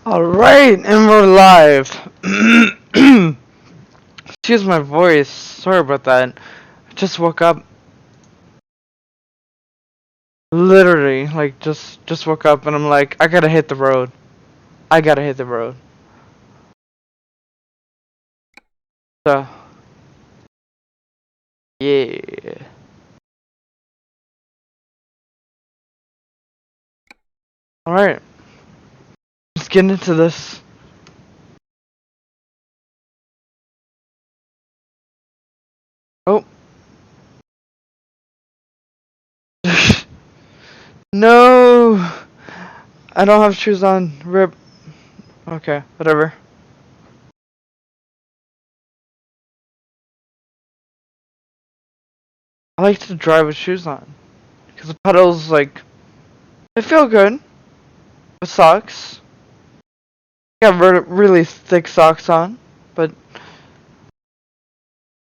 Alright, and we're live. Excuse my voice. Sorry about that. I just woke up. Literally, like, just woke up and I'm like, I gotta hit the road. I gotta hit the road. So, yeah. Alright, let's get into this. Oh. No! I don't have shoes on. Rip. Okay, whatever. I like to drive with shoes on. Because the pedals, like, they feel good. With socks. Got really thick socks on. But,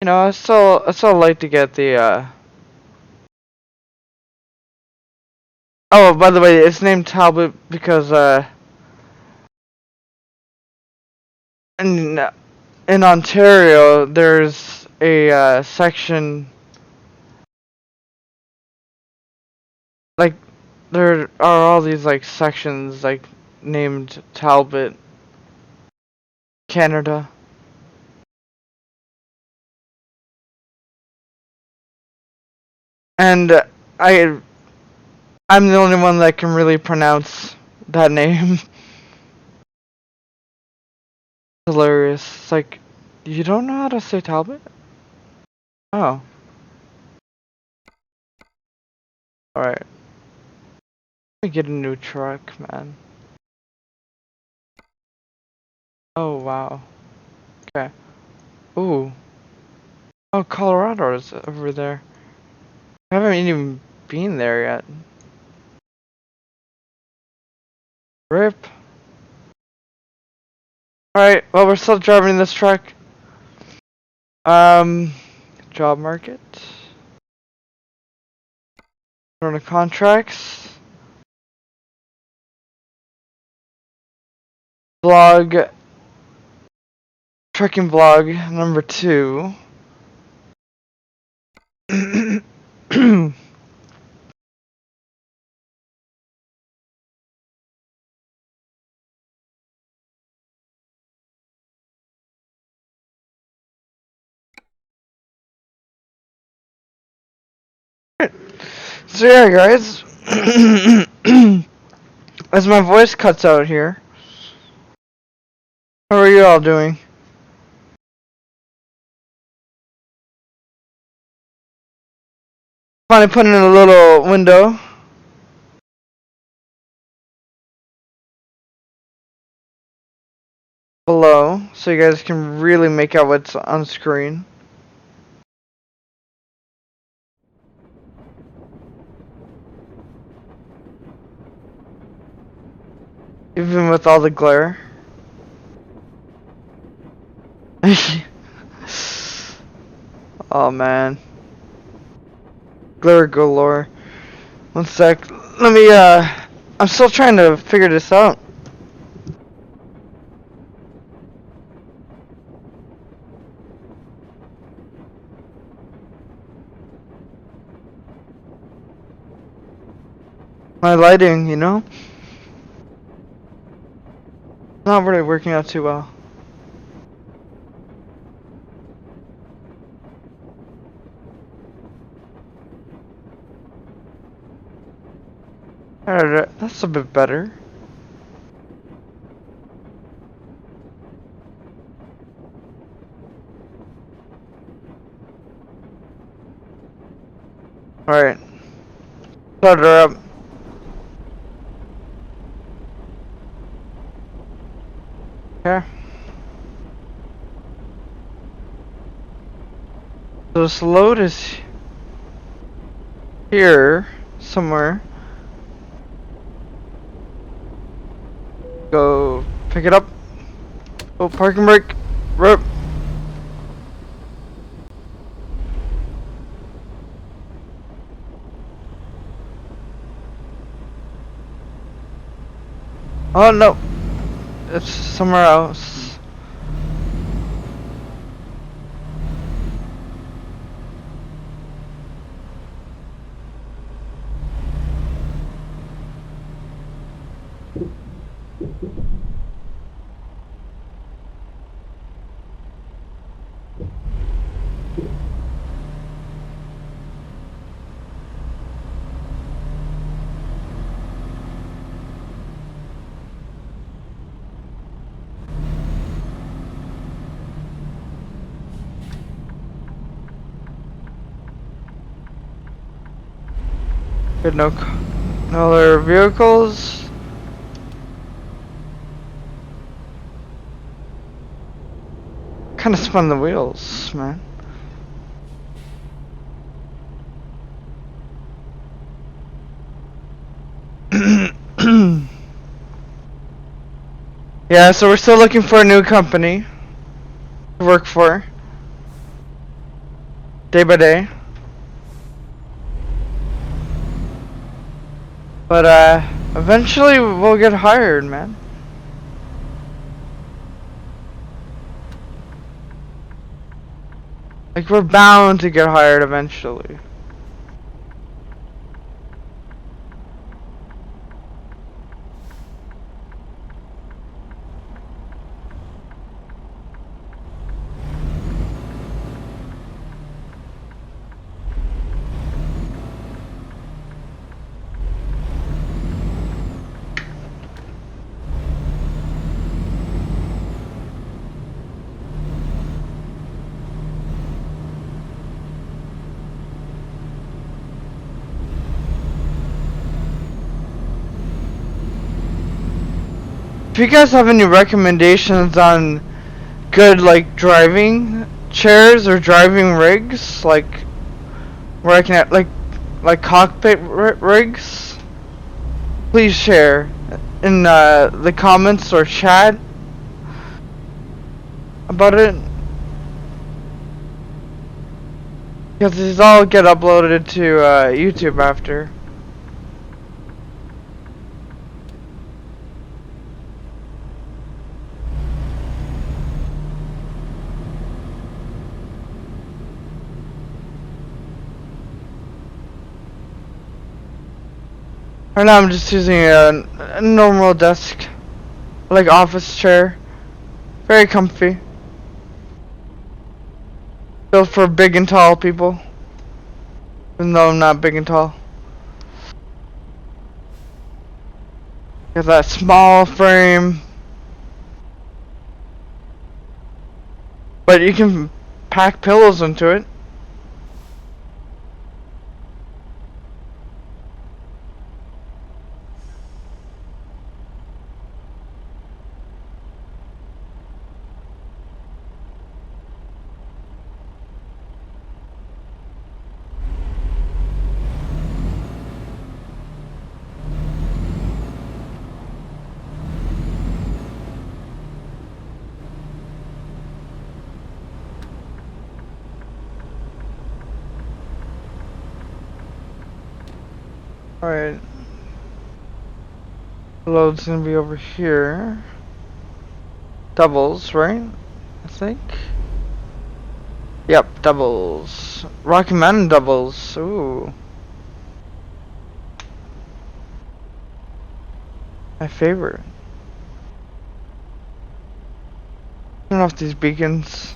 you know, I still like to get the, Oh, by the way, it's named Talbot because, in Ontario, there's a, section, like, there are all these, like, sections, like, named Talbot, Canada. And, I'm the only one that can really pronounce that name. Hilarious. It's like, you don't know how to say Talbot? Oh. Alright. Let me get a new truck, man. Oh, wow. Okay. Ooh. Oh, Colorado is over there. I haven't even been there yet. RIP. Alright, well, we're still driving this truck. Job market. Run of contracts. Blog. Trucking blog number 2. So yeah, guys. As my voice cuts out here. How are you all doing? Finally put in a little window. Below, so you guys can really make out what's on screen. Even with all the glare. Oh man. Glare galore. One sec. Let me, I'm still trying to figure this out. My lighting, you know? Not really working out too well. Alright, that's a bit better. Alright. Start her up. Okay. So this load is here somewhere. Go pick it up. Oh, parking brake. Rip. Oh no. it's somewhere else. Good, no other vehicles. Kind of spun the wheels, man. Yeah, so we're still looking for a new company to work for, day by day. But eventually we'll get hired, man. Like, we're bound to get hired eventually. If you guys have any recommendations on good, like, driving chairs or driving rigs, like, where I can have, like cockpit rigs, please share in the comments or chat about it. Because these all get uploaded to YouTube after. Right now I'm just using a normal desk, like office chair. Very comfy. Built for big and tall people. Even though I'm not big and tall. Got that small frame. But you can pack pillows into it. Alright. Load's gonna be over here. Doubles, right? I think. Yep, doubles. Rocky Mountain doubles. Ooh. My favorite. Turn off these beacons.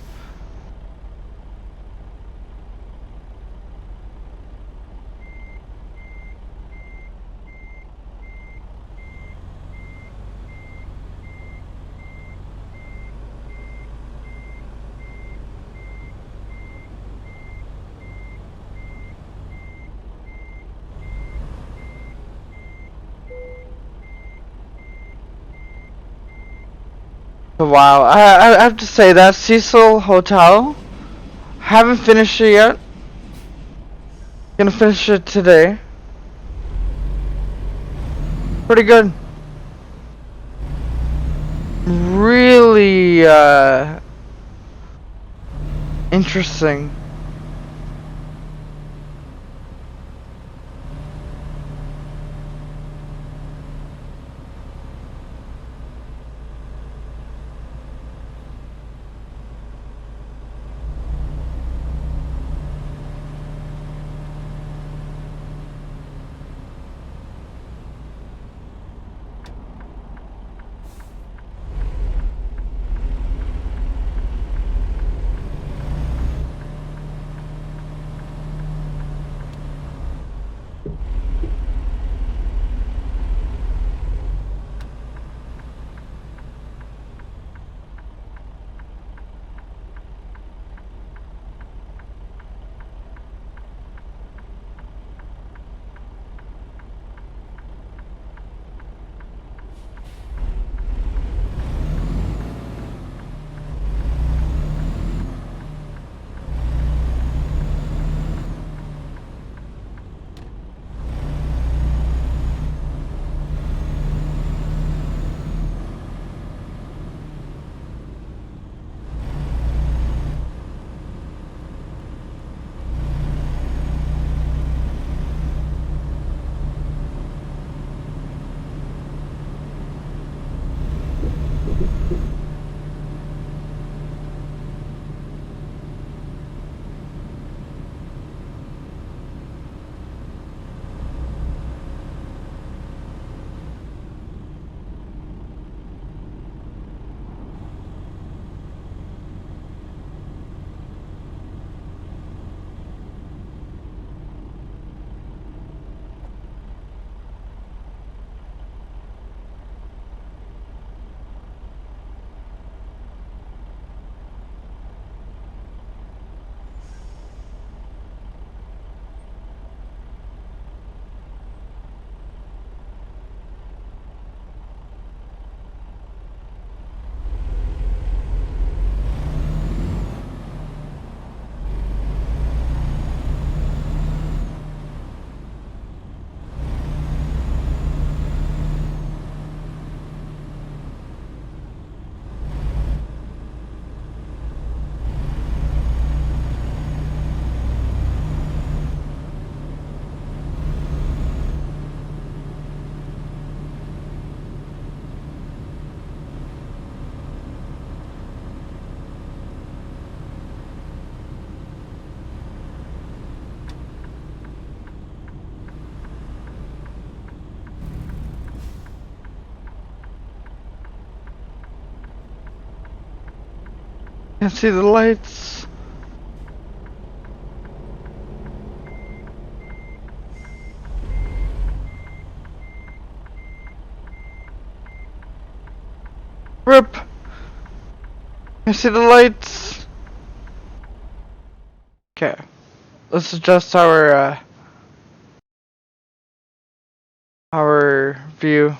Wow, I have to say that Cecil Hotel, haven't finished it yet. Gonna finish it today. Pretty good. Really interesting. Can't see the lights. Rip. Can't see the lights. Okay. Let's adjust our view.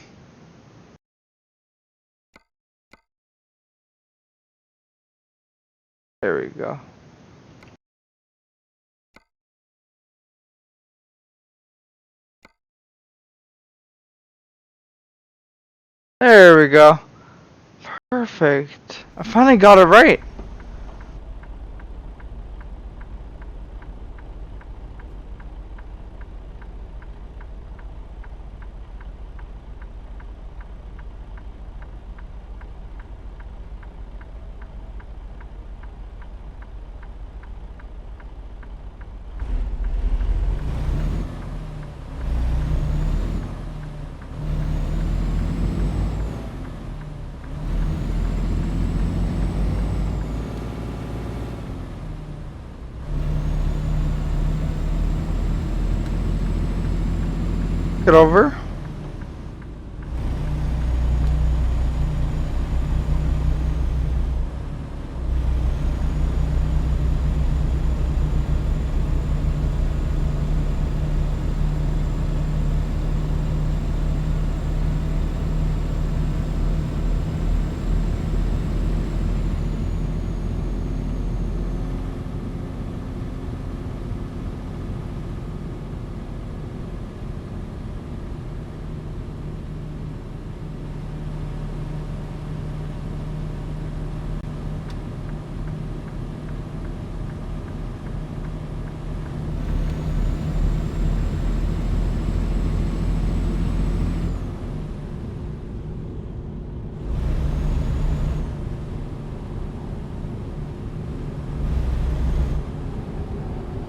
There we go. There we go. Perfect. I finally got it right. Get over.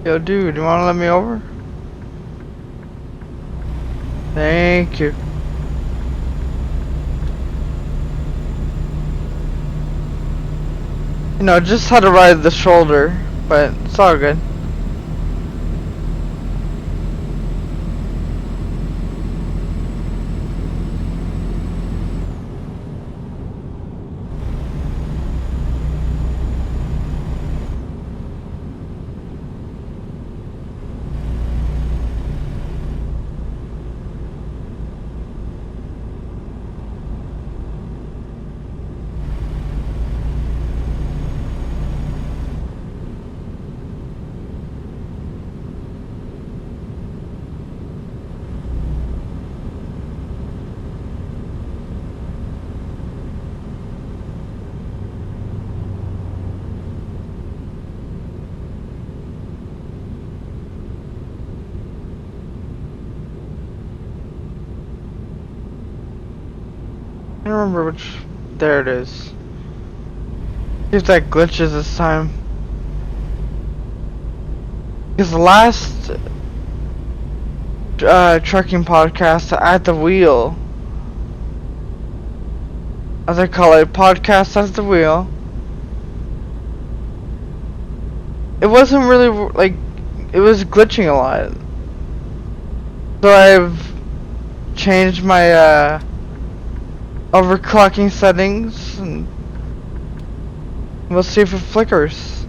Yo, dude, you wanna let me over? Thank you. You know, just had to ride the shoulder, but it's all good. I don't remember which There it is. See if that glitches this time. Because the last trucking podcast, At the Wheel, as I call it, podcast at the wheel, it wasn't really, like, it was glitching a lot. So I've changed my overclocking settings, and we'll see if it flickers.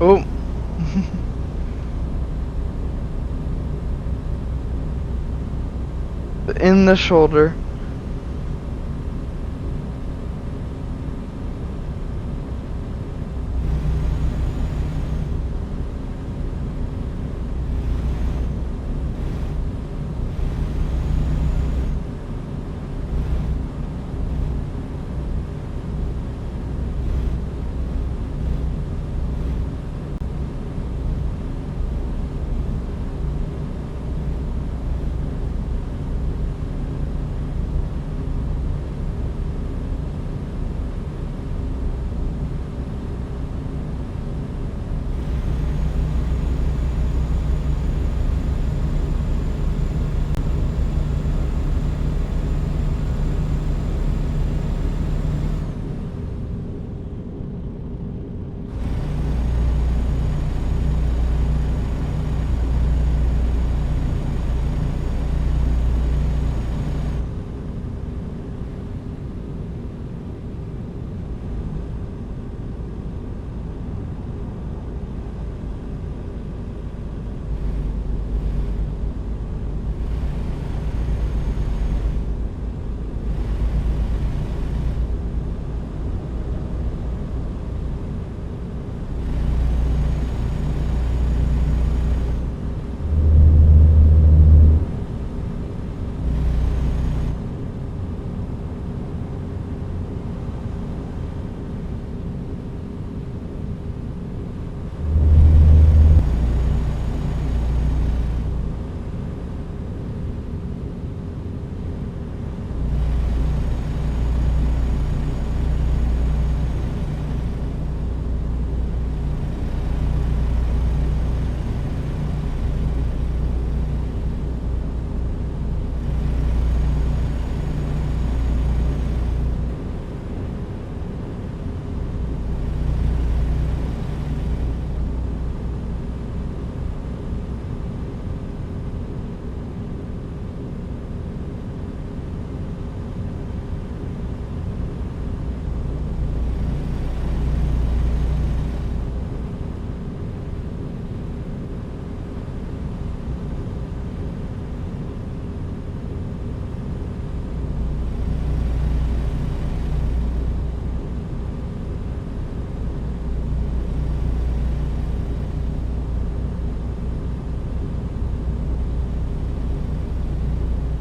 Oh. In the shoulder.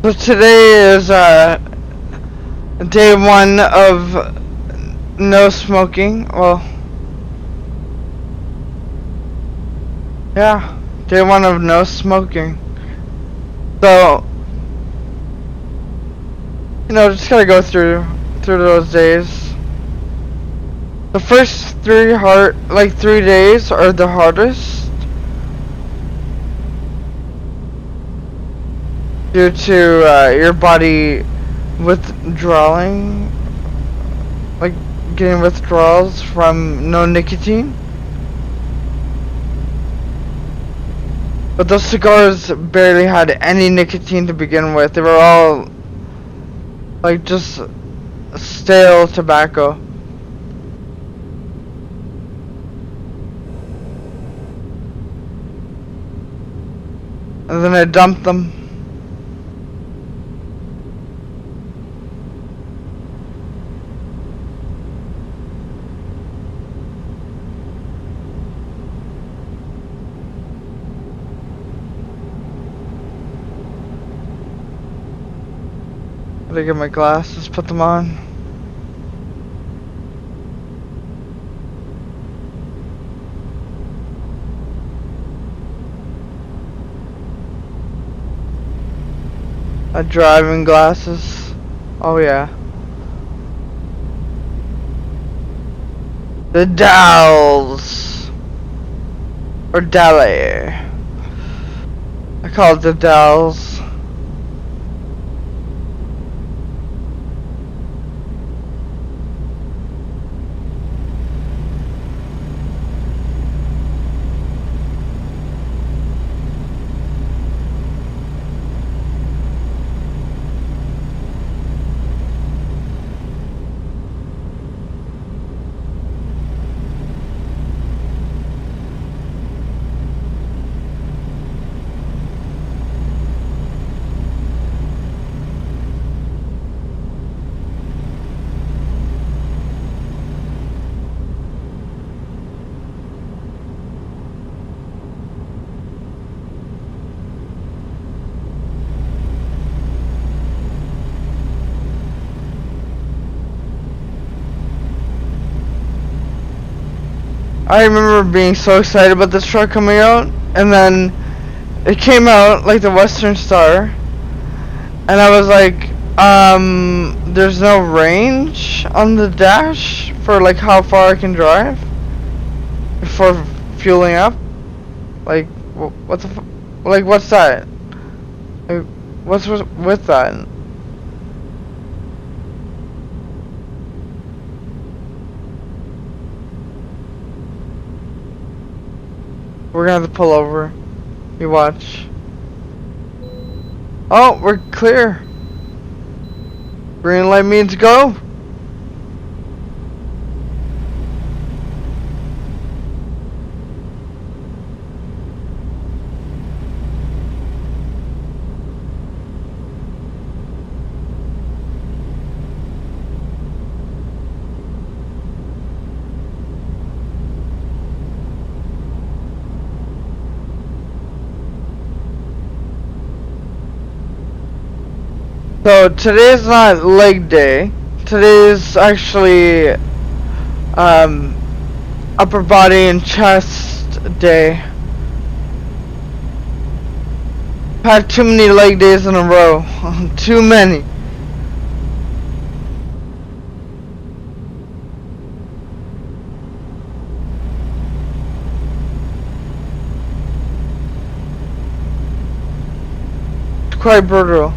So today is day one of no smoking. Well, yeah, day one of no smoking. So, you know, just gotta go through those days. The first 3 days are the hardest due to your body withdrawing, like getting withdrawals from no nicotine. But those cigars barely had any nicotine to begin with. They were all like just stale tobacco. And then I dumped them. Let me get my glasses, put them on. Driving glasses. Oh yeah. The Dells. Or Deli. I call it the Dells. I remember being so excited about this truck coming out, and then it came out like the Western Star, and I was like, there's no range on the dash for like how far I can drive before fueling up. Like, what's the like, what's that? Like, what's with that? We're gonna have to pull over. You watch. Oh, we're clear. Green light means go. So today's not leg day. Today's actually upper body and chest day. Had too many leg days in a row. Too many. It's quite brutal.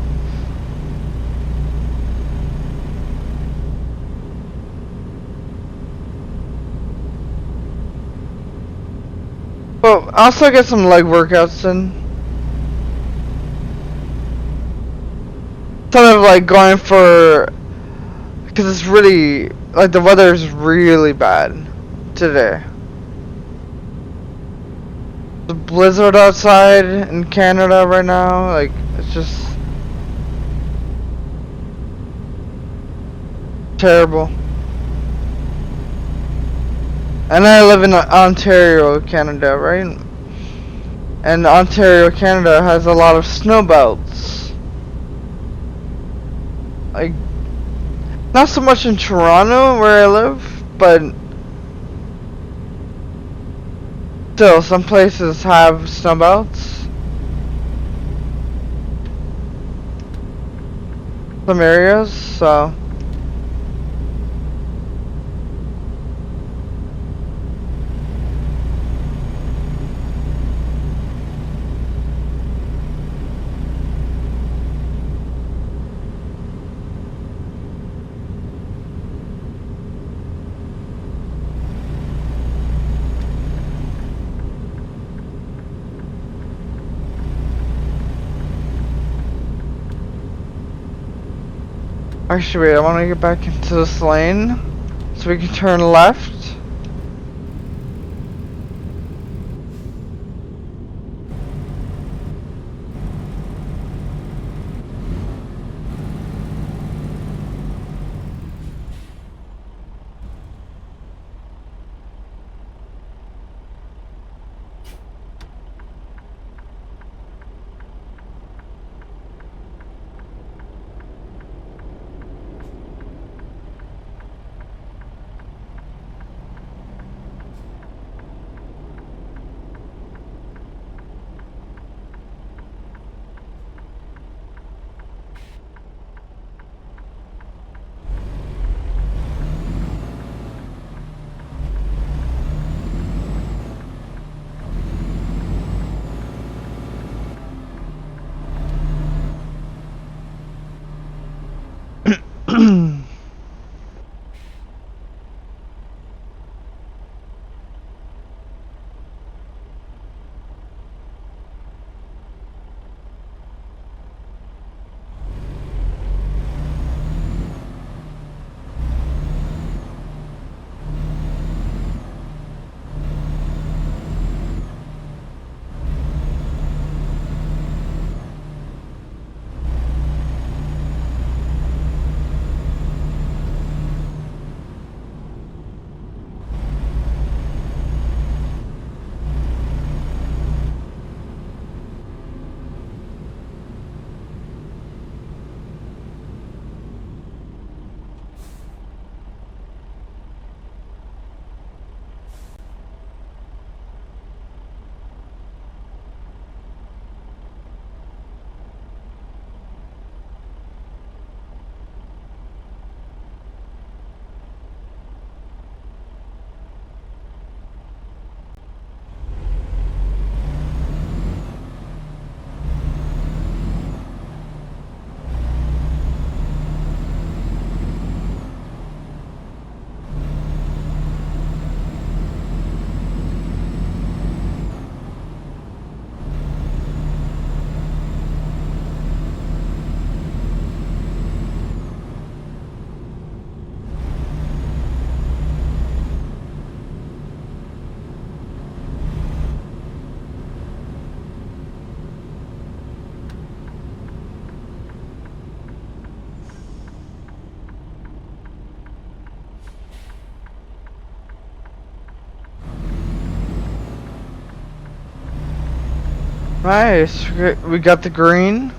But I also get some leg workouts in. Kind of like going for, because it's really, like the weather is really bad today. The blizzard outside in Canada right now, like it's just terrible. And I live in Ontario, Canada, right? And Ontario, Canada has a lot of snow belts. Like, not so much in Toronto where I live, but still, some places have snow belts. Some areas, so. Actually, wait, I want to get back into this lane so we can turn left. Nice. We got the green.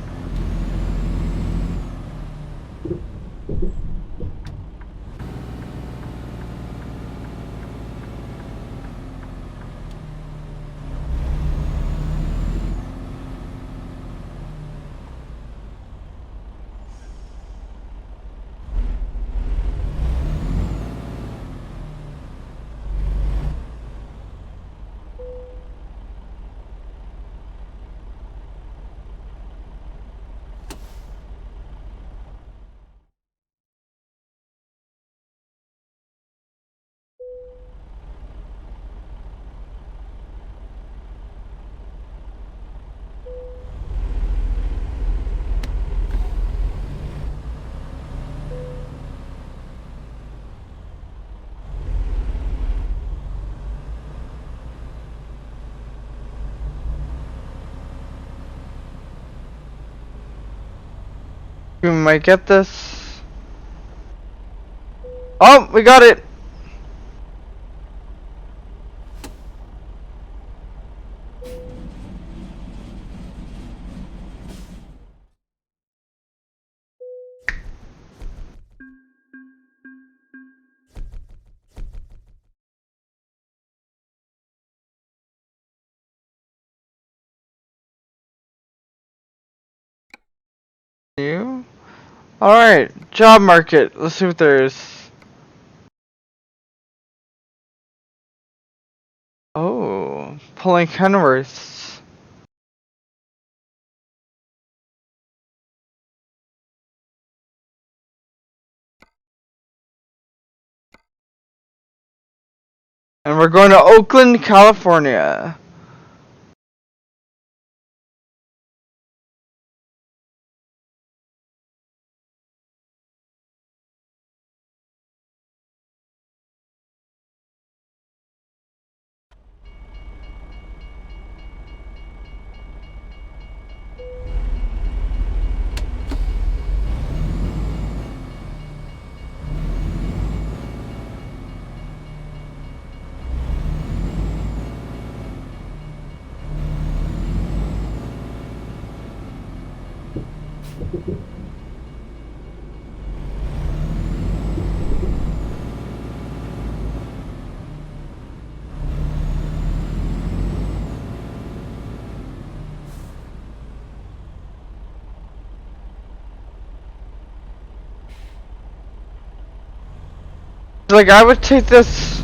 We might get this. Oh, we got it. You? Alright, job market. Let's see what there is. Oh, pulling Kenworths. And we're going to Oakland, California. Like, I would take this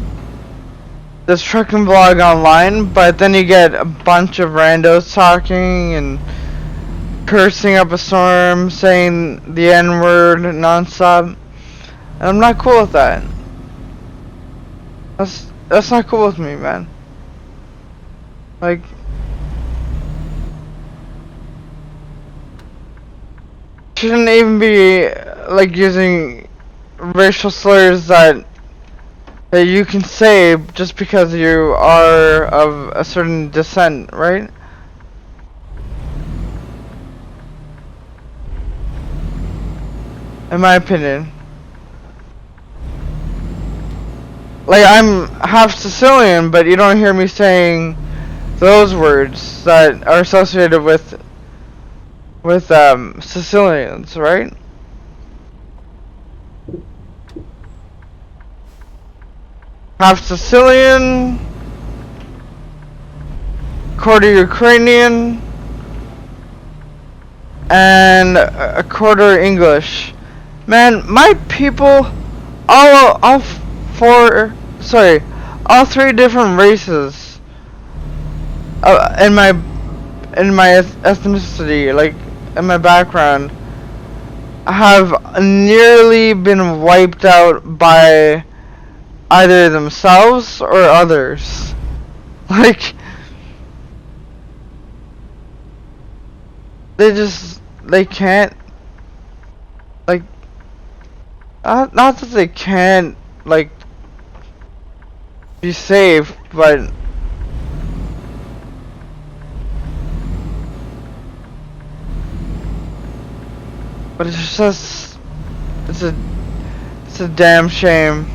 trucking vlog online, but then you get a bunch of randos talking and cursing up a storm, saying the N-word nonstop. And I'm not cool with that. That's not cool with me, man. Like, shouldn't even be like using racial slurs that you can say just because you are of a certain descent, right? In my opinion. Like, I'm half Sicilian, but you don't hear me saying those words that are associated with Sicilians, right? Half Sicilian, quarter Ukrainian, and a quarter English. Man, my people, all four, sorry, all three different races, in my ethnicity, like in my background, have nearly been wiped out by either themselves or others. Like, they can't, like, not that they can't, like, be safe, but it's just, it's a damn shame.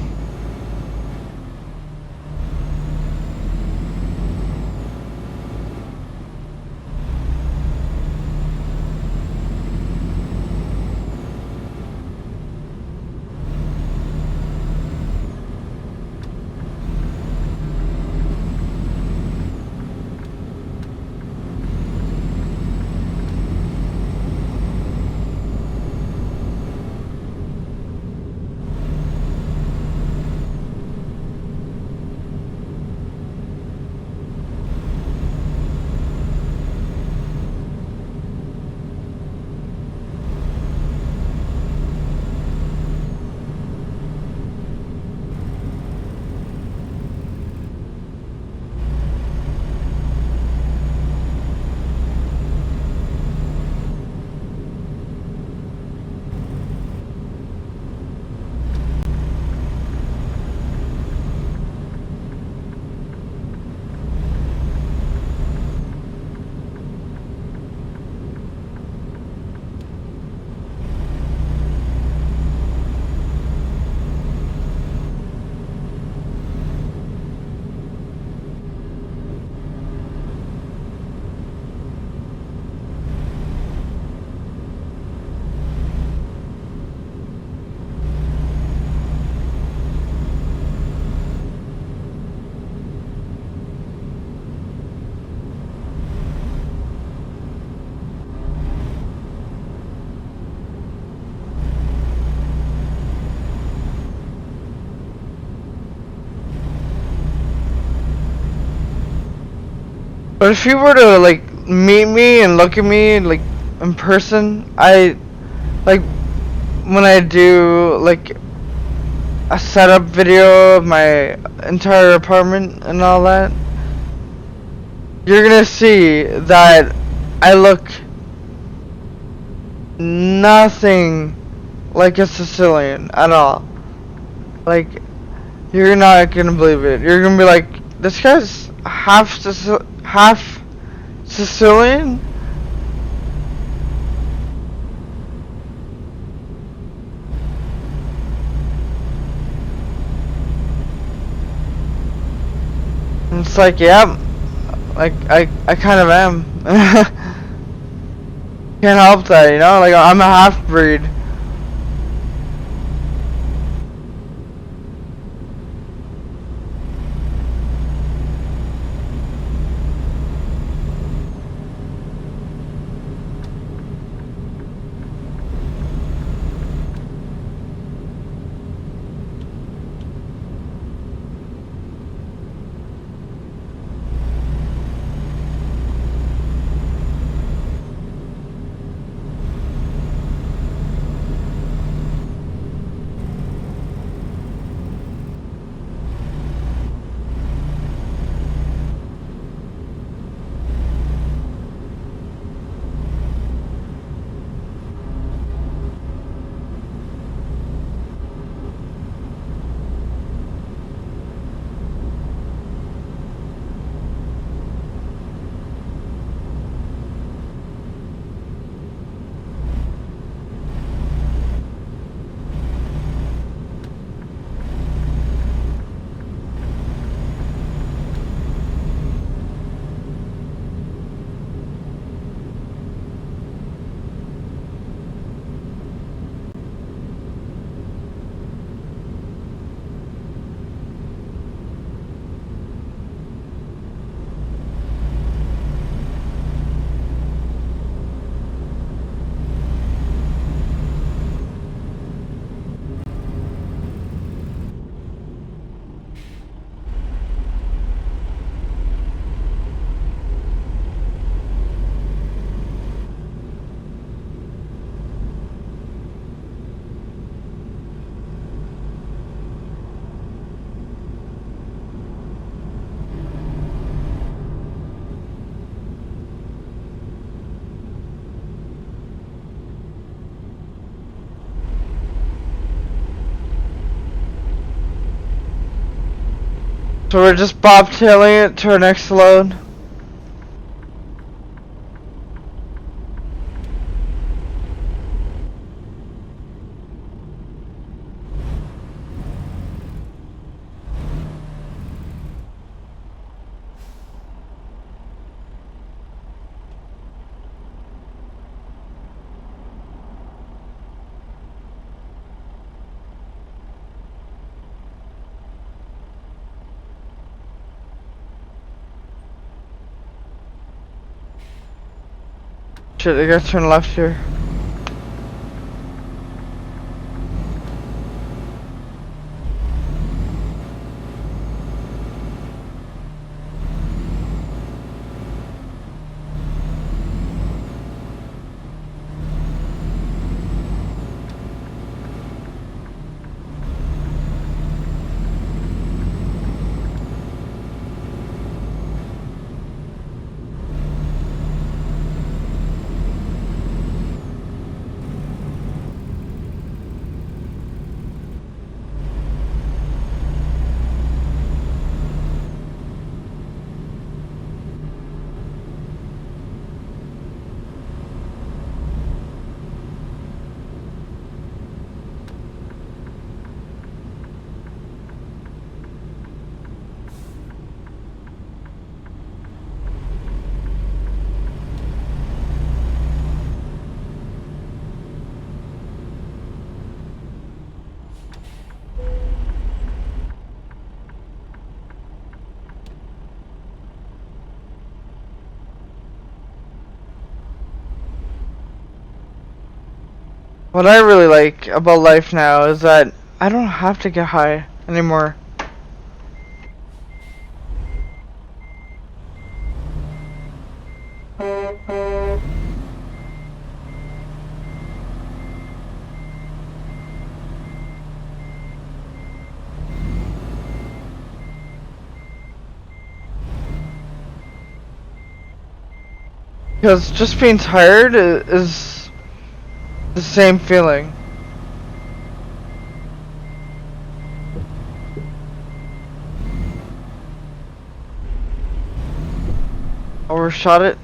But if you were to, like, meet me and look at me, like, in person, like, when I do, like, a setup video of my entire apartment and all that, you're gonna see that I look nothing like a Sicilian at all. Like, you're not gonna believe it. You're gonna be like, this guy's half Sicilian? And it's like, yeah, like, I kind of am. Can't help that, you know? Like, I'm a half-breed. So we're just bobtailing it to our next load. Shit, I gotta turn left here. What I really like about life now is that I don't have to get high anymore. Because just being tired is the same feeling. Overshot it.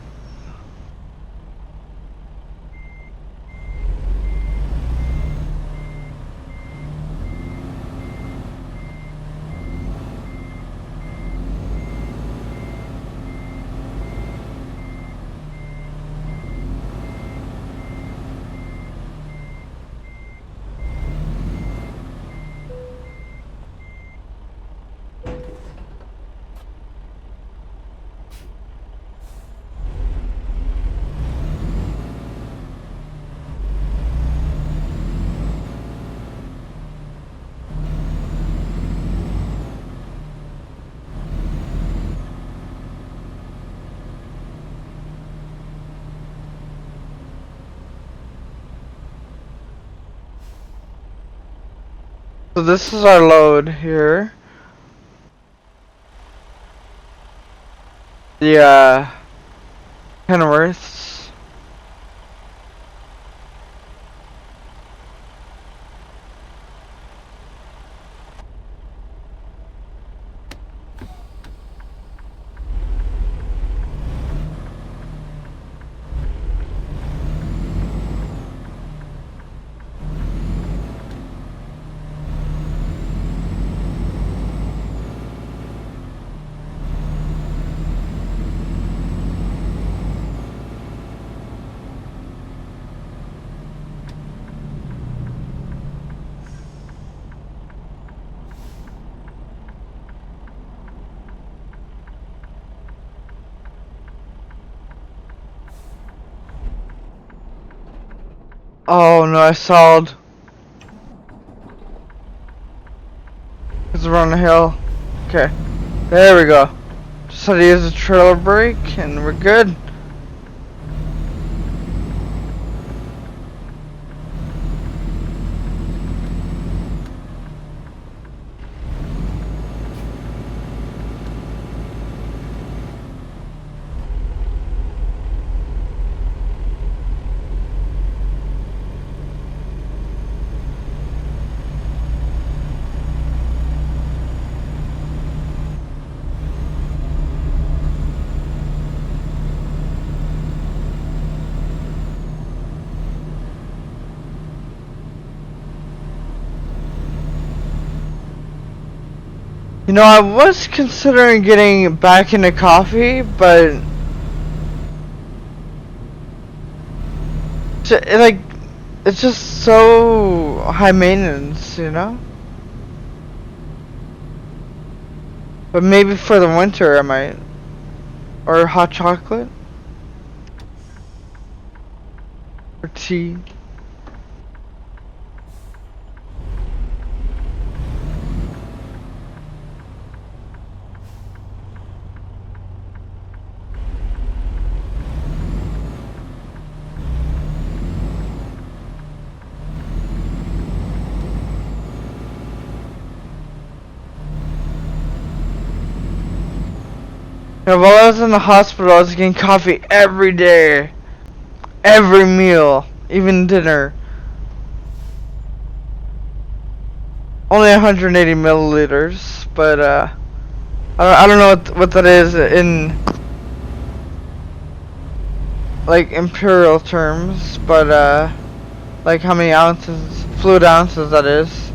So this is our load here. The Kenworths. Oh no, I stalled. Because we're on the hill. Okay. There we go. Just had to use a trailer brake and we're good. You know, I was considering getting back into coffee, but like, it's just so high maintenance, you know? But maybe for the winter I might. Or hot chocolate. Or tea. Yeah, while I was in the hospital, I was getting coffee every day. Every meal. Even dinner. Only 180 milliliters, but I don't know what that is in like imperial terms, but like how many ounces, fluid ounces that is.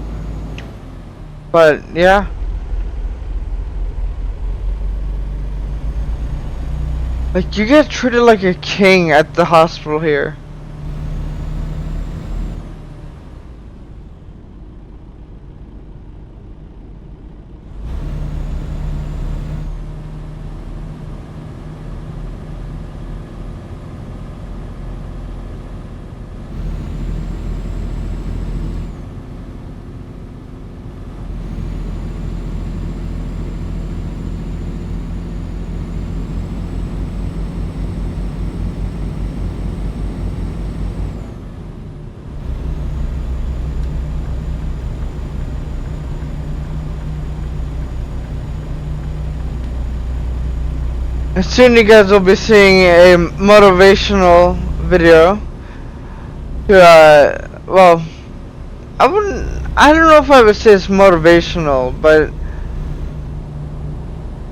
But yeah. Like, you get treated like a king at the hospital here. And soon you guys will be seeing a motivational video to, well, I don't know if I would say it's motivational, but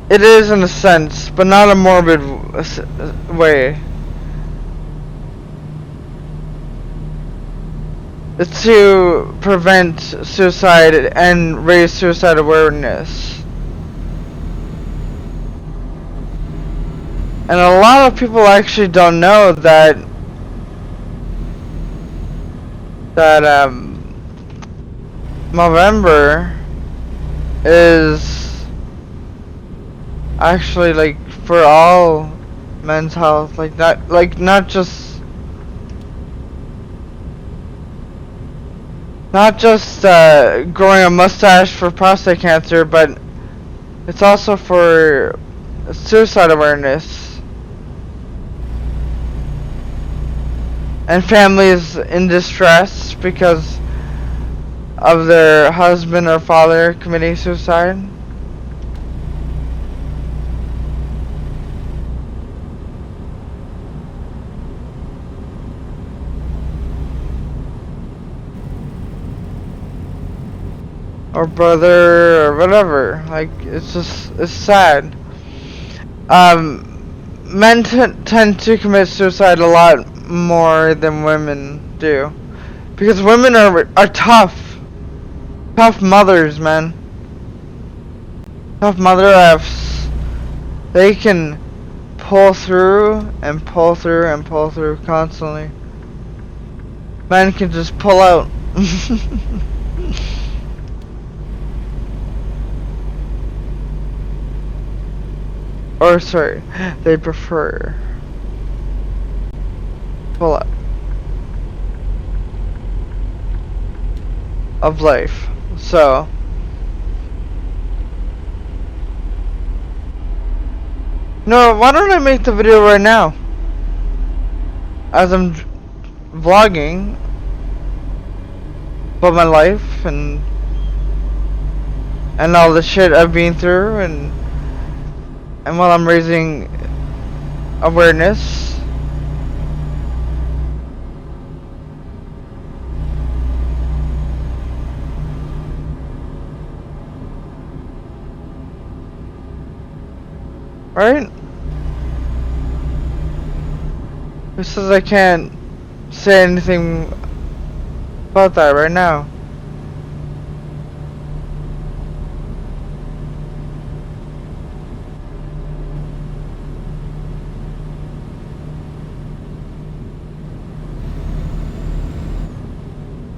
it is in a sense, but not a morbid way. It's to prevent suicide and raise suicide awareness. And a lot of people actually don't know that November is actually like for all men's health, like not just growing a mustache for prostate cancer, but it's also for suicide awareness. And families in distress because of their husband or father committing suicide. Or brother or whatever. Like, it's sad. Men tend to commit suicide a lot more than women do, because women are tough mothers, man. Tough mother F's. They can pull through and pull through and pull through constantly. Men can just pull out. Or sorry, they prefer pull out of life. So no, why don't I make the video right now as I'm vlogging about my life and all the shit I've been through, and while I'm raising awareness. Right? Who says I can't say anything about that right now?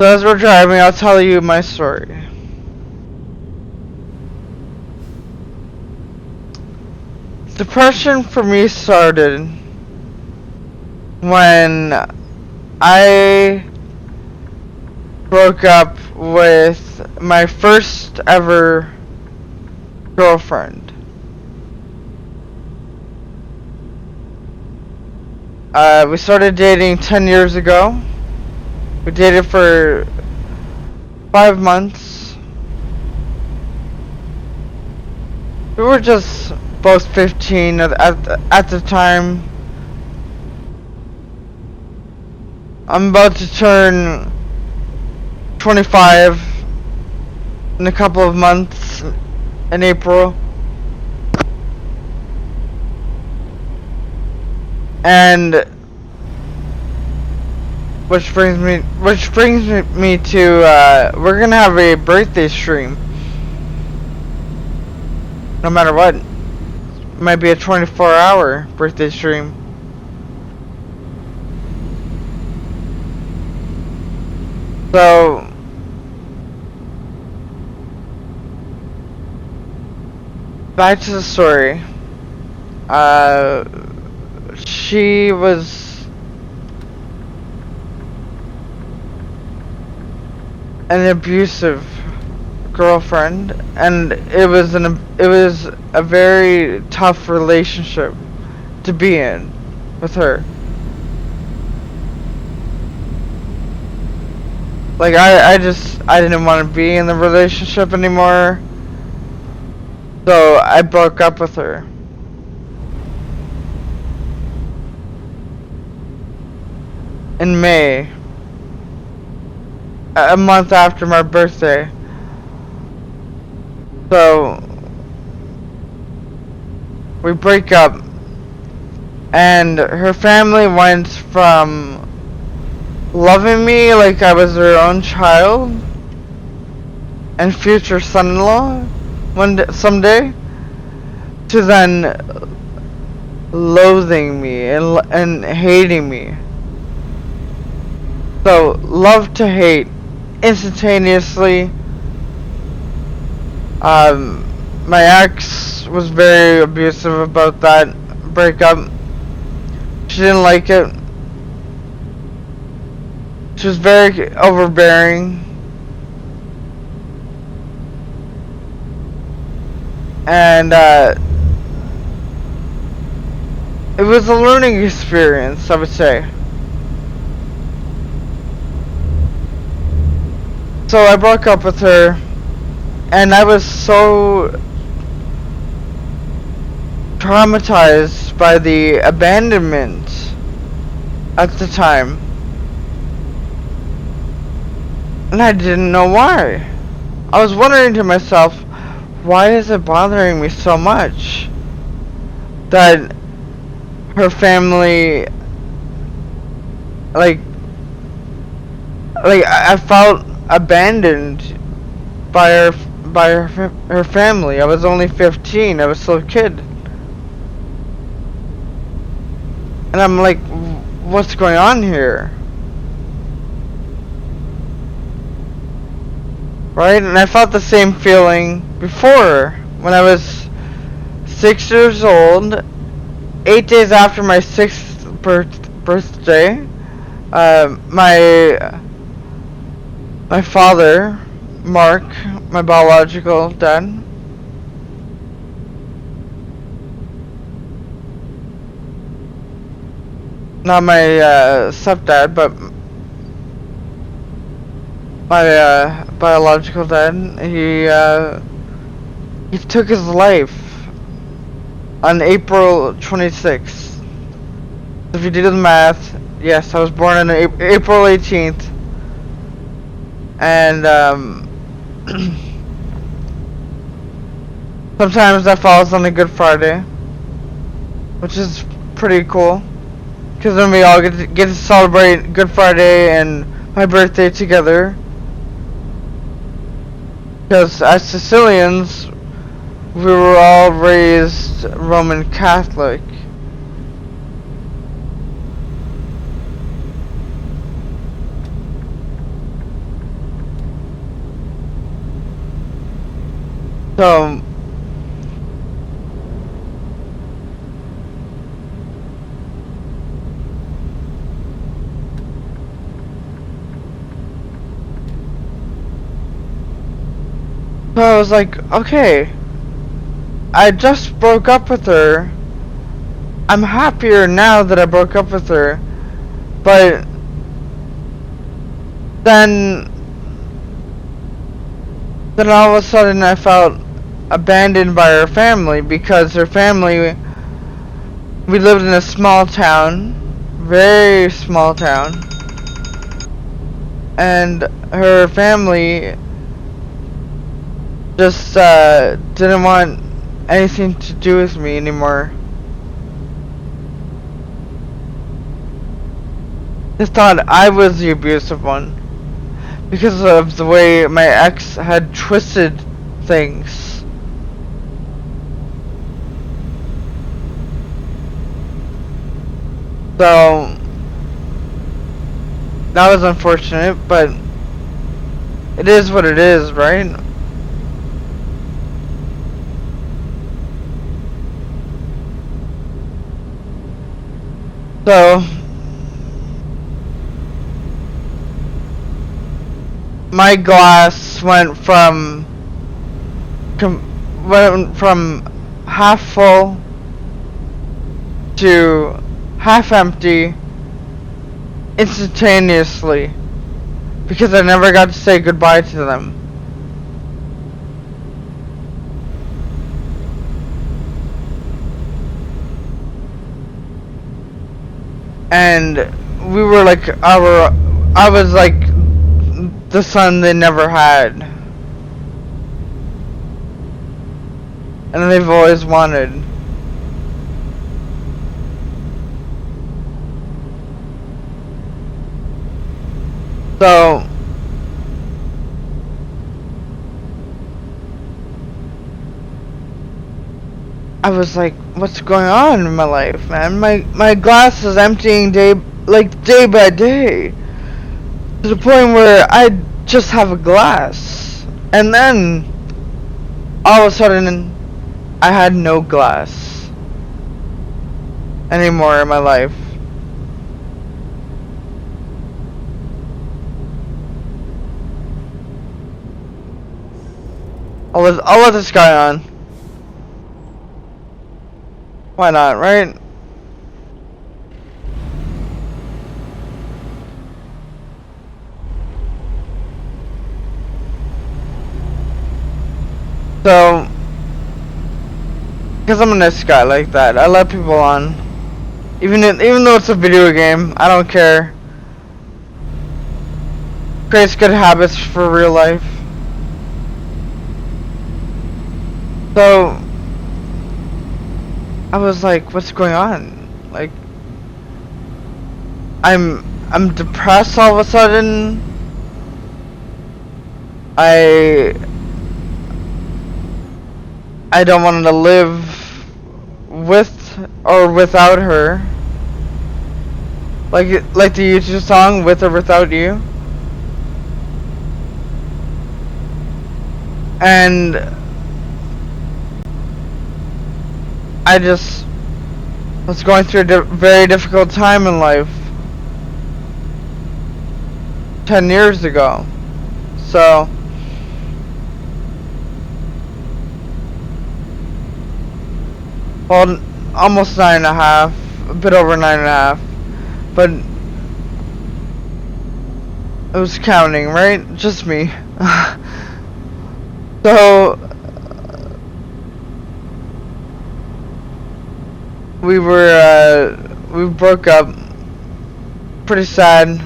So as we're driving, I'll tell you my story. Depression for me started when I broke up with my first ever girlfriend. We started dating 10 years ago. We dated for 5 months. We were just both 15 at the time. I'm about to turn 25 in a couple of months in April. And which brings me to we're gonna have a birthday stream. No matter what. It might be a 24-hour birthday stream. So back to the story. She was an abusive girlfriend, and it was a very tough relationship to be in with her. Like I didn't want to be in the relationship anymore, so I broke up with her. In May, a month after my birthday. So we break up, and her family went from loving me like I was their own child and future son-in-law someday, to then loathing me and hating me. So love to hate instantaneously. My ex was very abusive about that breakup. She didn't like it. She was very overbearing. And it was a learning experience, I would say. So I broke up with her, and I was so traumatized by the abandonment at the time, and I didn't know why. I was wondering to myself, why is it bothering me so much that her family, like I felt abandoned by her family. I was only 15. I was still a kid. And I'm like, what's going on here? Right? And I felt the same feeling before, when I was 6 years old, 8 days after my 6th birthday. My father, Mark, my biological dad, not my stepdad, but my biological dad, he took his life on April 26th. If you do the math, yes, I was born on April 18th, and sometimes that falls on a Good Friday, which is pretty cool, because then we all get to celebrate Good Friday and my birthday together. Because as Sicilians, we were all raised Roman Catholic. So I was like, okay, I just broke up with her. I'm happier now that I broke up with her. But then all of a sudden I felt abandoned by her family, because her family, we lived in a small town, very small town, and her family just didn't want anything to do with me anymore. They thought I was the abusive one because of the way my ex had twisted things. So that was unfortunate, but it is what it is, right? So my glass went from half full to half empty instantaneously, because I never got to say goodbye to them. And we were like I was like the son they never had, and they've always wanted. So I was like, what's going on in my life, man? My glass is emptying day by day, to the point where I just have a glass, and then all of a sudden I had no glass anymore in my life. I'll let this guy on. Why not, right? So, because I'm a nice guy like that, I let people on. Even though it's a video game, I don't care. Creates good habits for real life. So, I was like, what's going on? Like, I'm depressed all of a sudden. I don't want to live with or without her. Like the YouTube song, With or Without You. And I just was going through a very difficult time in life 10 years ago. So well, almost 9.5, a bit over 9.5, but it was counting, right? Just me. So we broke up. Pretty sad.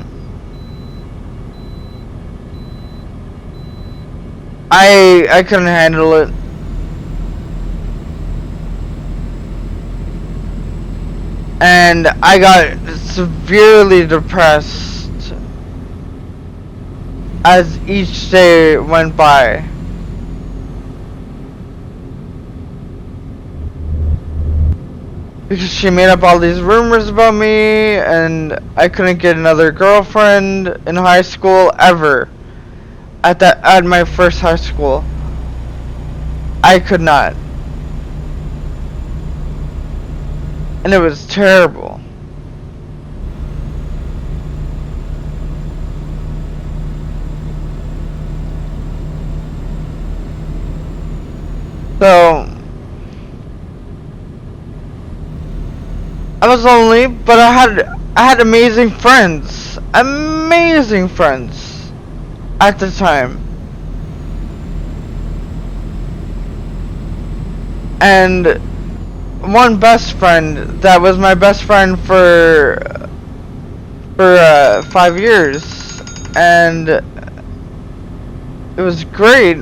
I couldn't handle it. And I got severely depressed as each day went by. Because she made up all these rumors about me, and I couldn't get another girlfriend in high school ever. At my first high school. I could not. And it was terrible. So I was lonely, but I had amazing friends. Amazing friends at the time. And one best friend that was my best friend for 5 years, and it was great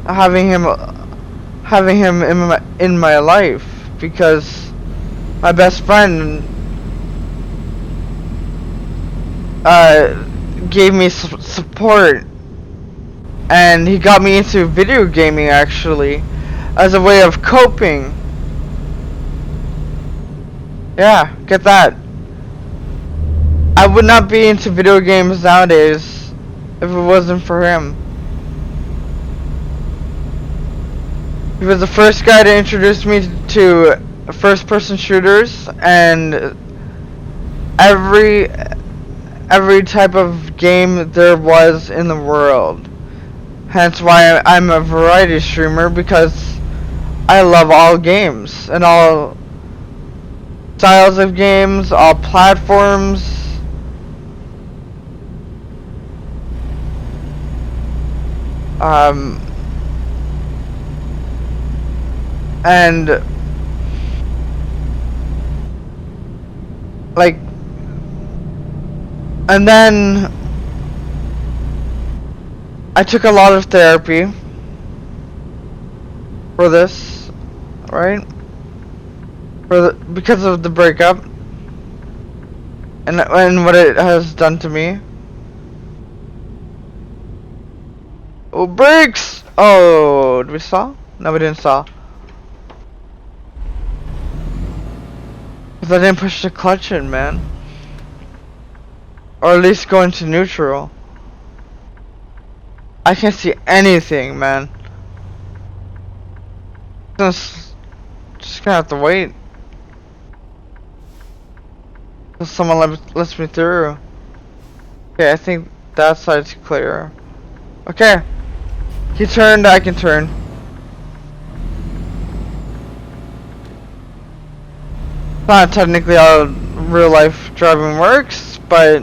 having him in my life, because my best friend gave me support, and he got me into video gaming actually as a way of coping. Yeah, get that. I would not be into video games nowadays if it wasn't for him. He was the first guy to introduce me to first-person shooters and every type of game there was in the world. Hence why I'm a variety streamer, because I love all games and all styles of games, all platforms. And like, and then I took a lot of therapy for this, right? Because of the breakup and what it has done to me. Oh, brakes! Oh, did we stall? No, we didn't stall. Because I didn't push the clutch in, man. Or at least go into neutral. I can't see anything, man. Just gonna have to wait till someone lets me through. Okay, I think that side's clear. Okay. He turned, I can turn. Not technically how real life driving works, but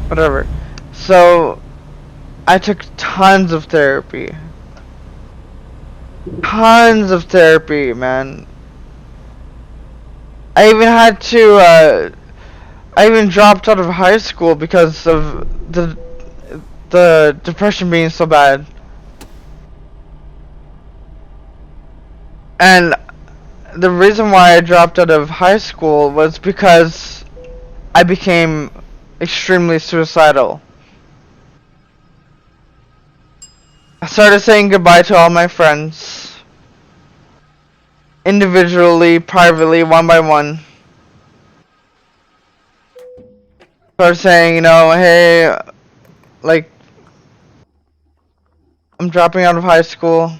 whatever. So I took tons of therapy. Tons of therapy, man. I even had to I even dropped out of high school because of the depression being so bad. And the reason why I dropped out of high school was because I became extremely suicidal. I started saying goodbye to all my friends. Individually, privately, one by one. Started saying, hey, like, I'm dropping out of high school.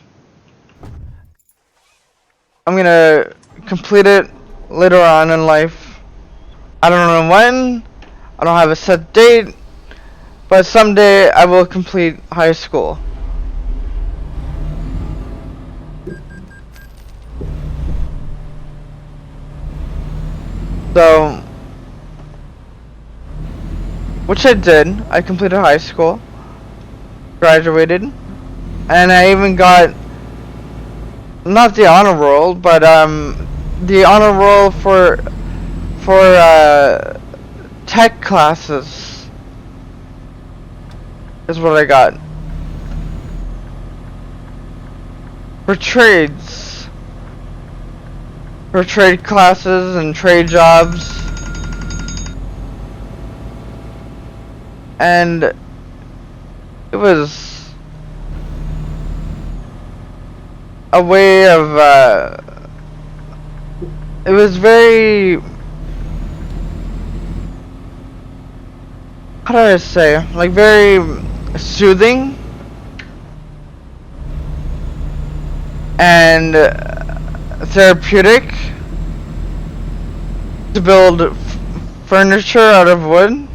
I'm gonna complete it later on in life. I don't know when. I don't have a set date. But someday I will complete high school. So, which I did. I completed high school. Graduated. And I even got, not the honor roll, but the honor roll for tech classes is what I got. For trades. For trade classes and trade jobs. And it was a way of, it was very, how do I say, like very soothing and therapeutic to build furniture out of wood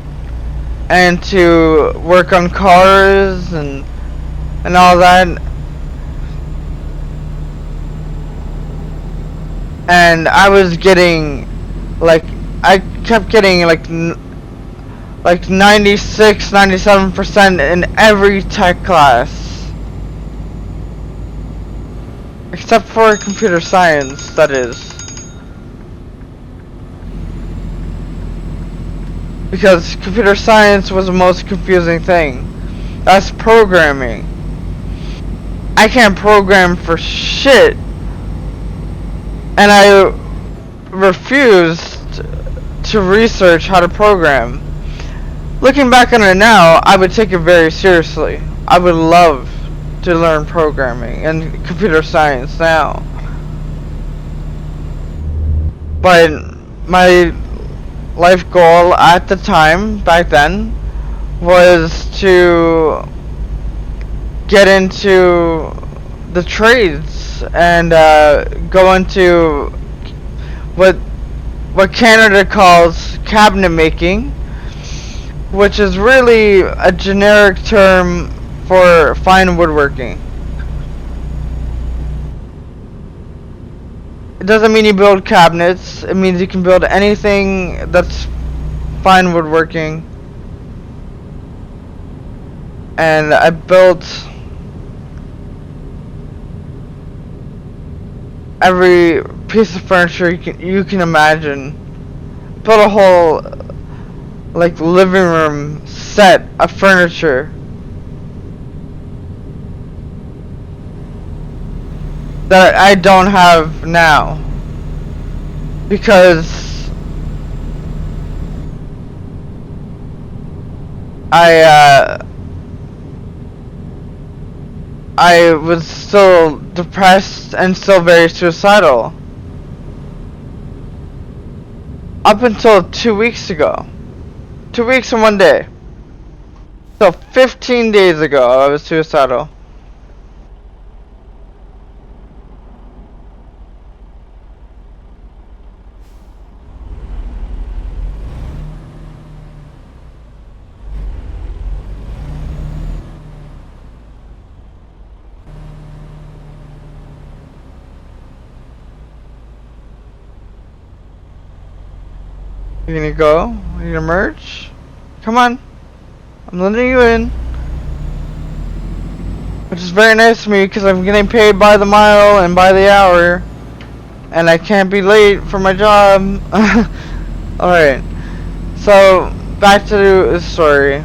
and to work on cars and all that. And I was getting like I kept getting like 96, 97% in every tech class except for computer science, that is. Because computer science was the most confusing thing. That's programming. I can't program for shit. And I refused to research how to program. Looking back on it now, I would take it very seriously. I would love to learn programming and computer science now. But my life goal at the time, back then, was to get into the trades and go into what Canada calls cabinet making, which is really a generic term for fine woodworking. It doesn't mean you build cabinets, it means you can build anything that's fine woodworking. And I built every piece of furniture you can imagine. Built a whole like living room set of furniture that I don't have now because I was still depressed and still very suicidal up until 2 weeks ago. 2 weeks and 1 day. So 15 days ago I was suicidal. You gonna go? You gonna merge? Come on. I'm letting you in. Which is very nice of me because I'm getting paid by the mile and by the hour. And I can't be late for my job. Alright. So, back to the story.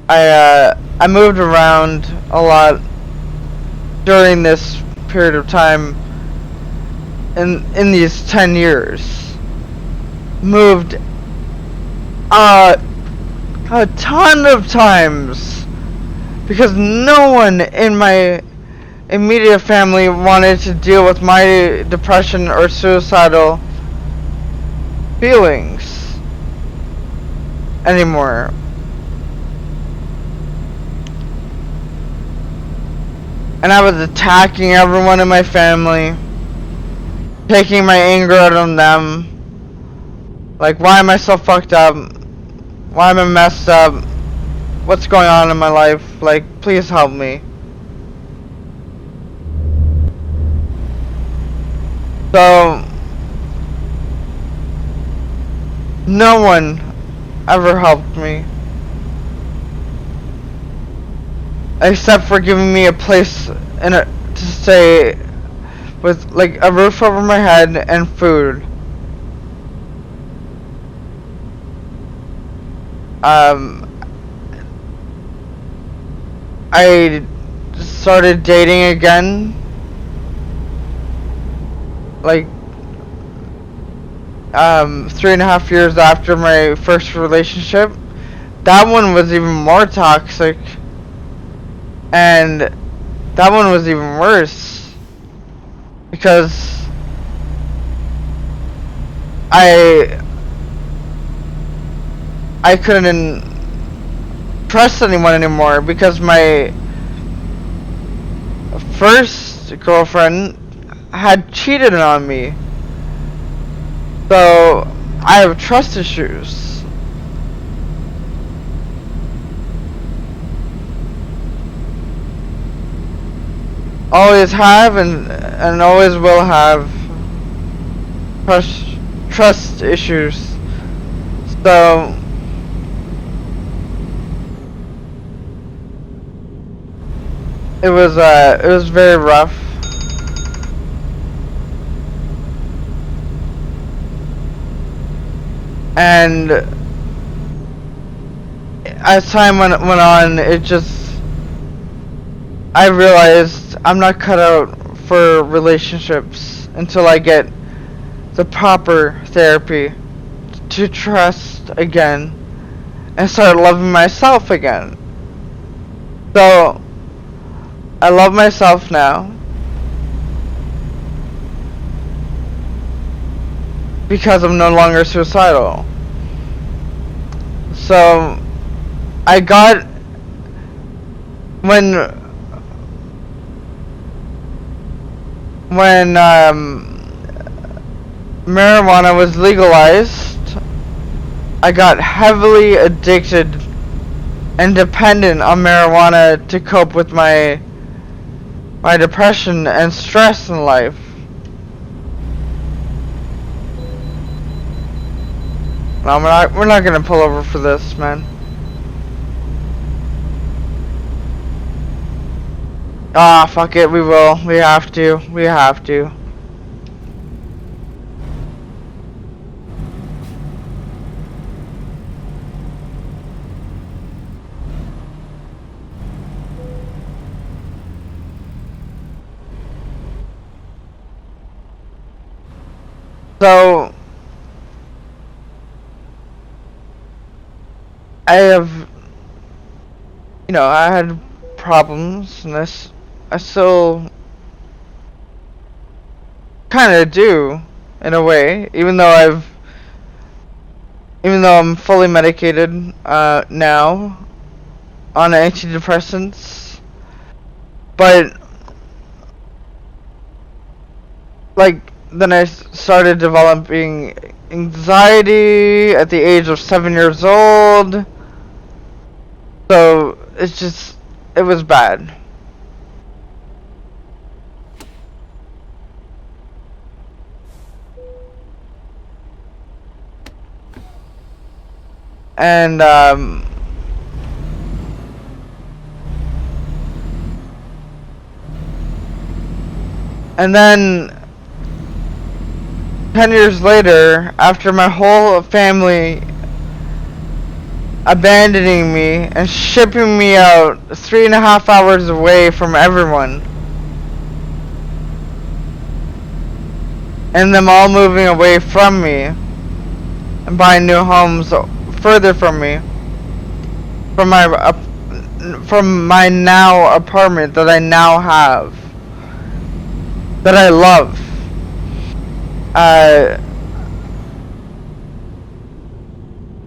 I moved around a lot during this period of time in these 10 years. Moved a ton of times because no one in my immediate family wanted to deal with my depression or suicidal feelings anymore. And I was attacking everyone in my family, taking my anger out on them. Like, why am I so fucked up? Why am I messed up? What's going on in my life? Like, please help me. So, no one ever helped me. Except for giving me a place to stay with, like, a roof over my head and food. I started dating again, like, 3.5 years after my first relationship. That one was even more toxic, and that one was even worse, because I I couldn't trust anyone anymore because my first girlfriend had cheated on me. So I have trust issues. Always have and always will have trust issues. So it was very rough. And as time went on, I realized I'm not cut out for relationships until I get the proper therapy to trust again and start loving myself again. So I love myself now because I'm no longer suicidal. So I got when marijuana was legalized, I got heavily addicted and dependent on marijuana to cope with my depression and stress in life. No, we're not gonna pull over for this, man. Ah, fuck it, we will. We have to. We have to. So I have, I had problems, and I still kind of do, in a way, even though I'm fully medicated now on antidepressants, but like then I started developing anxiety at the age of 7 years old. So it was bad. And then 10 years later, after my whole family abandoning me and shipping me out 3.5 hours away from everyone, and them all moving away from me and buying new homes further from me, from my now apartment that I now have, that I love.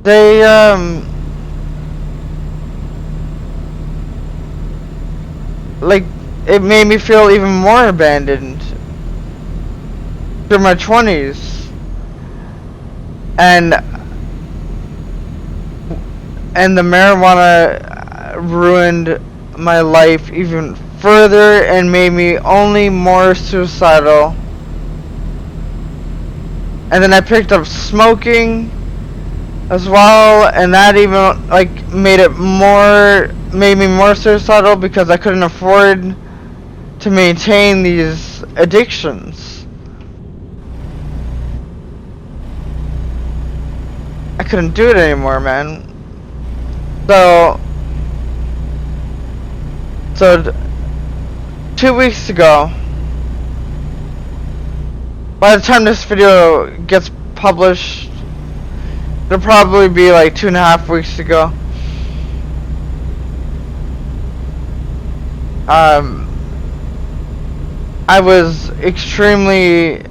They like, it made me feel even more abandoned through my 20s, and the marijuana ruined my life even further and made me only more suicidal. And then I picked up smoking as well, and that even like made me more suicidal because I couldn't afford to maintain these addictions. I couldn't do it anymore, man. So 2 weeks ago, by the time this video gets published, it'll probably be like 2.5 weeks ago. I was extremely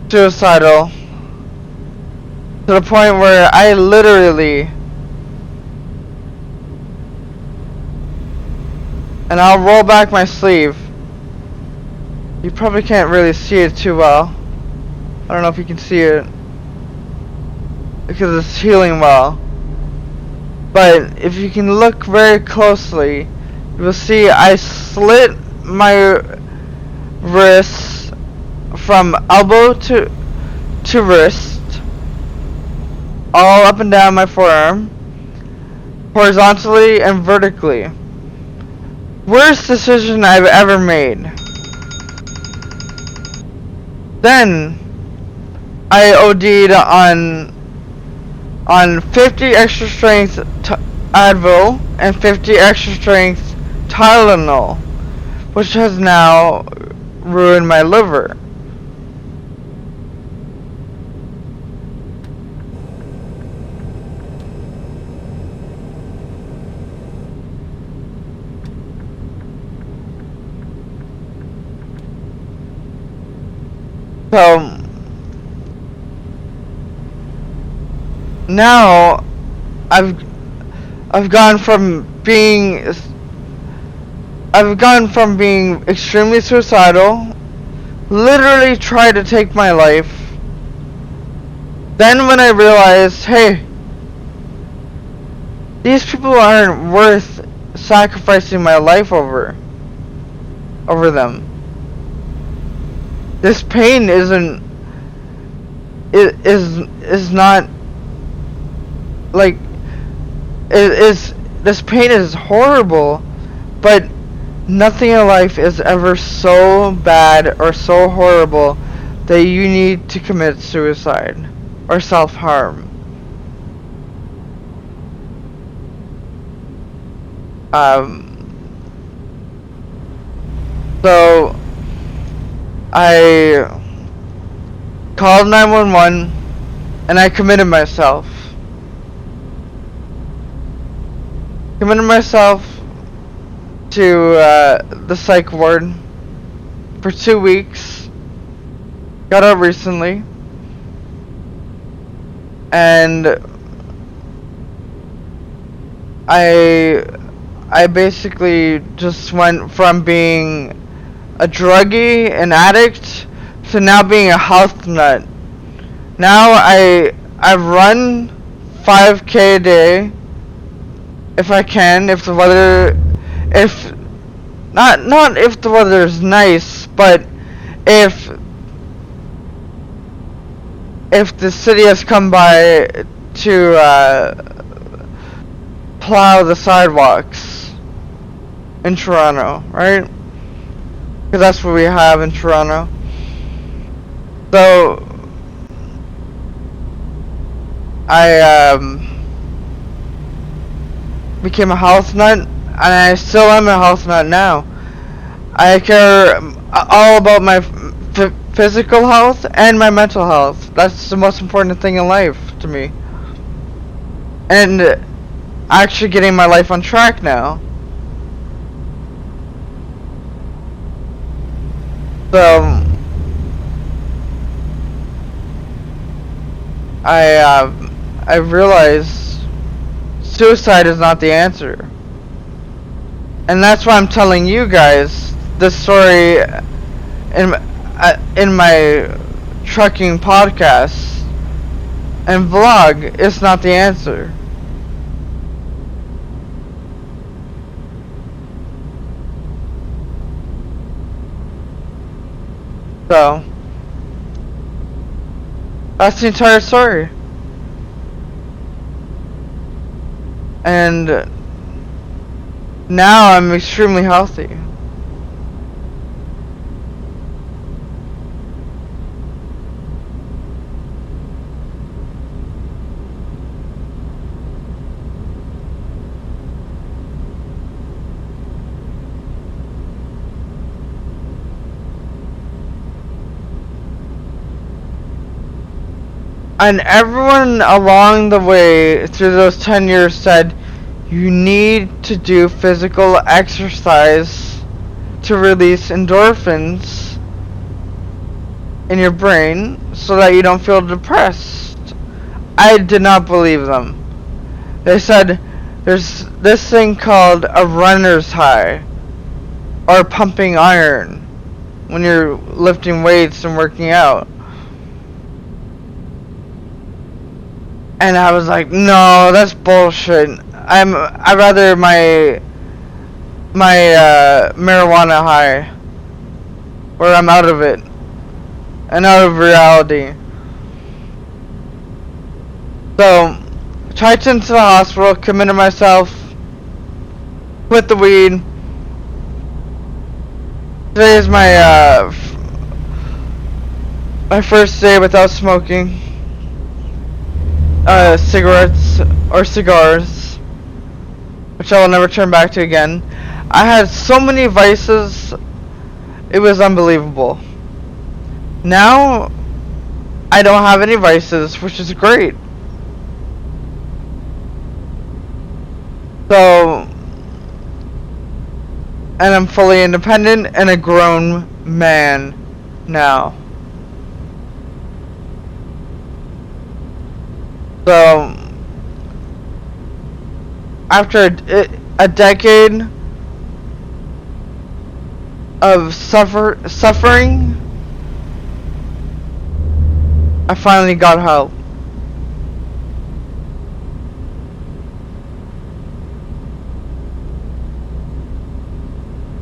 suicidal To the point where I literally, and I'll roll back my sleeve. You probably can't really see it too well. I don't know if you can see it because it's healing well. But if you can look very closely, you will see I slit my wrist from elbow to wrist, all up and down my forearm, horizontally and vertically. Worst decision I've ever made. Then I OD'd on 50 extra strength Advil and 50 extra strength Tylenol, which has now ruined my liver. So now I've gone from being extremely suicidal, literally tried to take my life. Then when I realized, hey, these people aren't worth sacrificing my life over them. This pain is not like this pain is horrible, but nothing in life is ever so bad or so horrible that you need to commit suicide or self-harm. So I called 911 and I committed myself. Committed myself to the psych ward for 2 weeks. Got out recently. And I basically just went from being a druggie, an addict, to now being a health nut. Now I run 5K a day if I can, if the weather, not if the weather is nice, but if the city has come by to plow the sidewalks in Toronto, right? Because that's what we have in Toronto. So I became a health nut, and I still am a health nut now. I care all about my physical health and my mental health. That's the most important thing in life to me. And actually getting my life on track now. So I realized suicide is not the answer. And that's why I'm telling you guys this story in my trucking podcast and vlog. It's not the answer. So that's the entire story. And now I'm extremely healthy. And everyone along the way through those 10 years said, you need to do physical exercise to release endorphins in your brain so that you don't feel depressed. I did not believe them. They said there's this thing called a runner's high, or pumping iron, when you're lifting weights and working out. And I was like, no, that's bullshit. I'd rather my marijuana high, where I'm out of it and out of reality. So, tried to into the hospital, committed myself, quit the weed. Today is my first day without smoking cigarettes or cigars, which I will never turn back to again. I had so many vices, it was unbelievable. Now, I don't have any vices, which is great. So, and I'm fully independent and a grown man now. So, after a decade of suffering, I finally got help.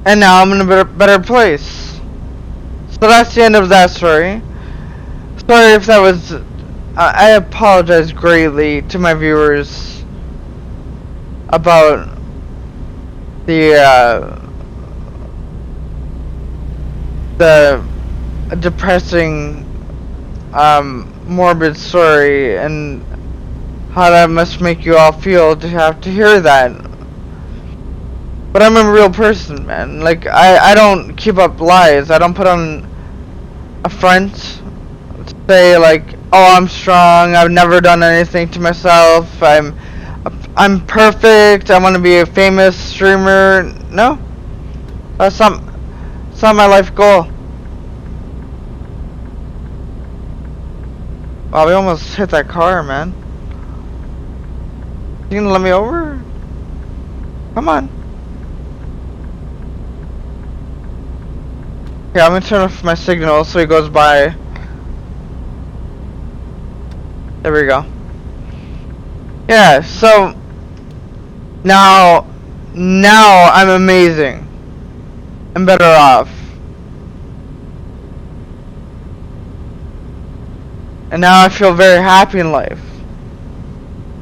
And now I'm in a better place. So that's the end of that story. Sorry if that was... I apologize greatly to my viewers about the depressing, morbid story, and how that must make you all feel to have to hear that. But I'm a real person, man. Like, I don't keep up lies. I don't put on a front to say, like, oh, I'm strong, I've never done anything to myself, I'm perfect, I want to be a famous streamer. No, that's not my life goal. Wow, we almost hit that car, man. You gonna let me over? Come on. Okay, I'm gonna turn off my signal so he goes by. There we go. Yeah, so now I'm amazing. I'm better off. And now I feel very happy in life.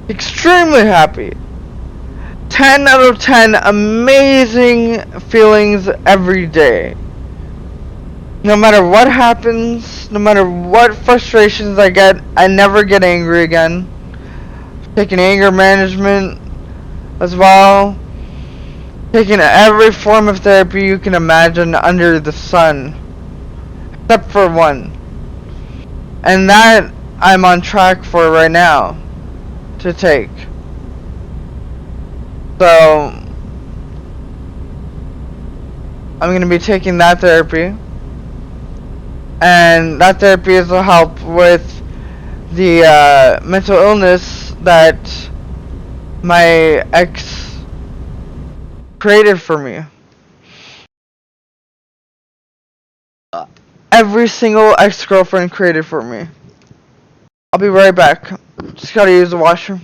Extremely happy. 10 out of 10 amazing feelings every day. No matter what happens, no matter what frustrations I get, I never get angry again. Taking anger management as well. Taking every form of therapy you can imagine under the sun. Except for one. And that I'm on track for right now to take. So, I'm going to be taking that therapy. And that therapy will help with the mental illness that my ex created for me. Every single ex-girlfriend created for me. I'll be right back. Just gotta use the washroom.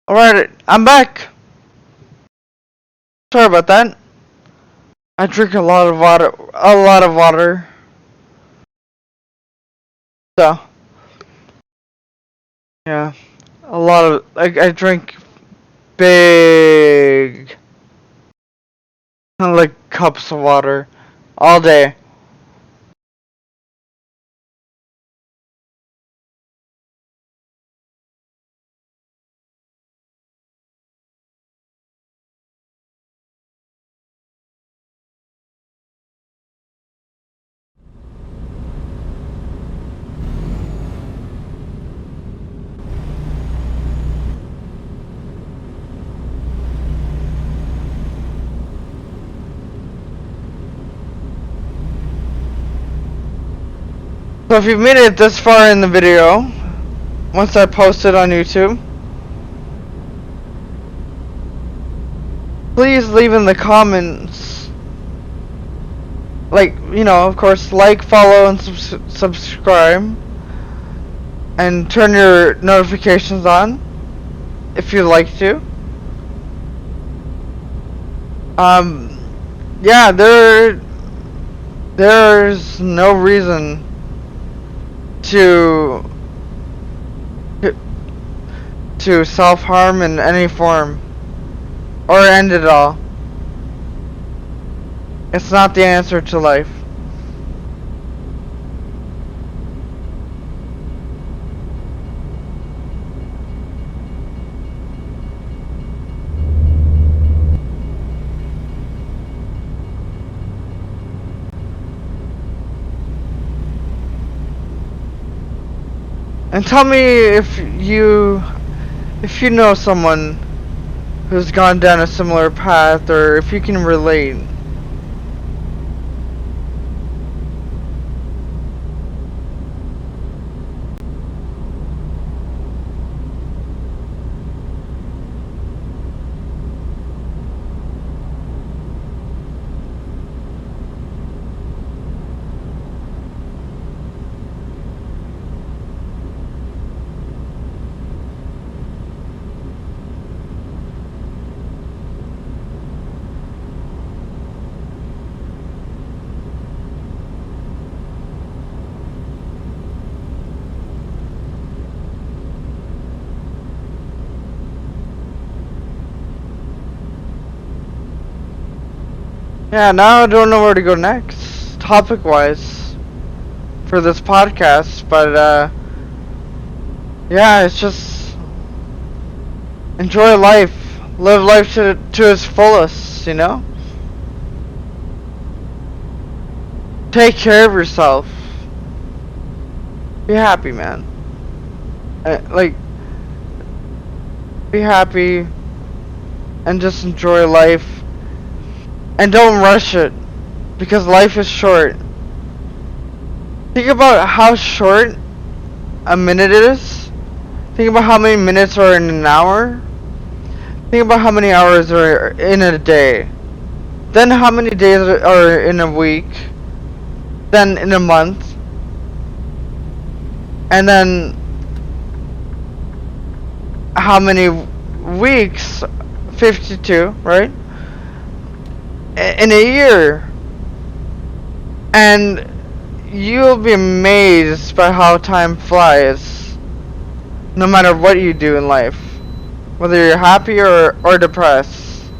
Alright, I'm back. Sorry about that. I drink a lot of water. A lot of water. So, yeah. A lot of. I drink big. Like cups of water. All day. So if you've made it this far in the video, once I post it on YouTube, please leave in the comments, like, you know, of course, like, follow, and subscribe, and turn your notifications on, if you'd like to. Yeah, there's no reason to self-harm in any form, or end it all. It's not the answer to life. And tell me if you know someone who's gone down a similar path, or if you can relate. Yeah, now I don't know where to go next, topic-wise, for this podcast, but, yeah, it's just, enjoy life, live life to its fullest, you know? Take care of yourself, be happy, man, like, be happy, and just enjoy life, and don't rush it, because life is short. Think about how short a minute is. Think about how many minutes are in an hour. Think about how many hours are in a day. Then how many days are in a week. Then in a month. And then how many weeks? 52, right? In a year. And you'll be amazed by how time flies, no matter what you do in life, whether you're happy or depressed.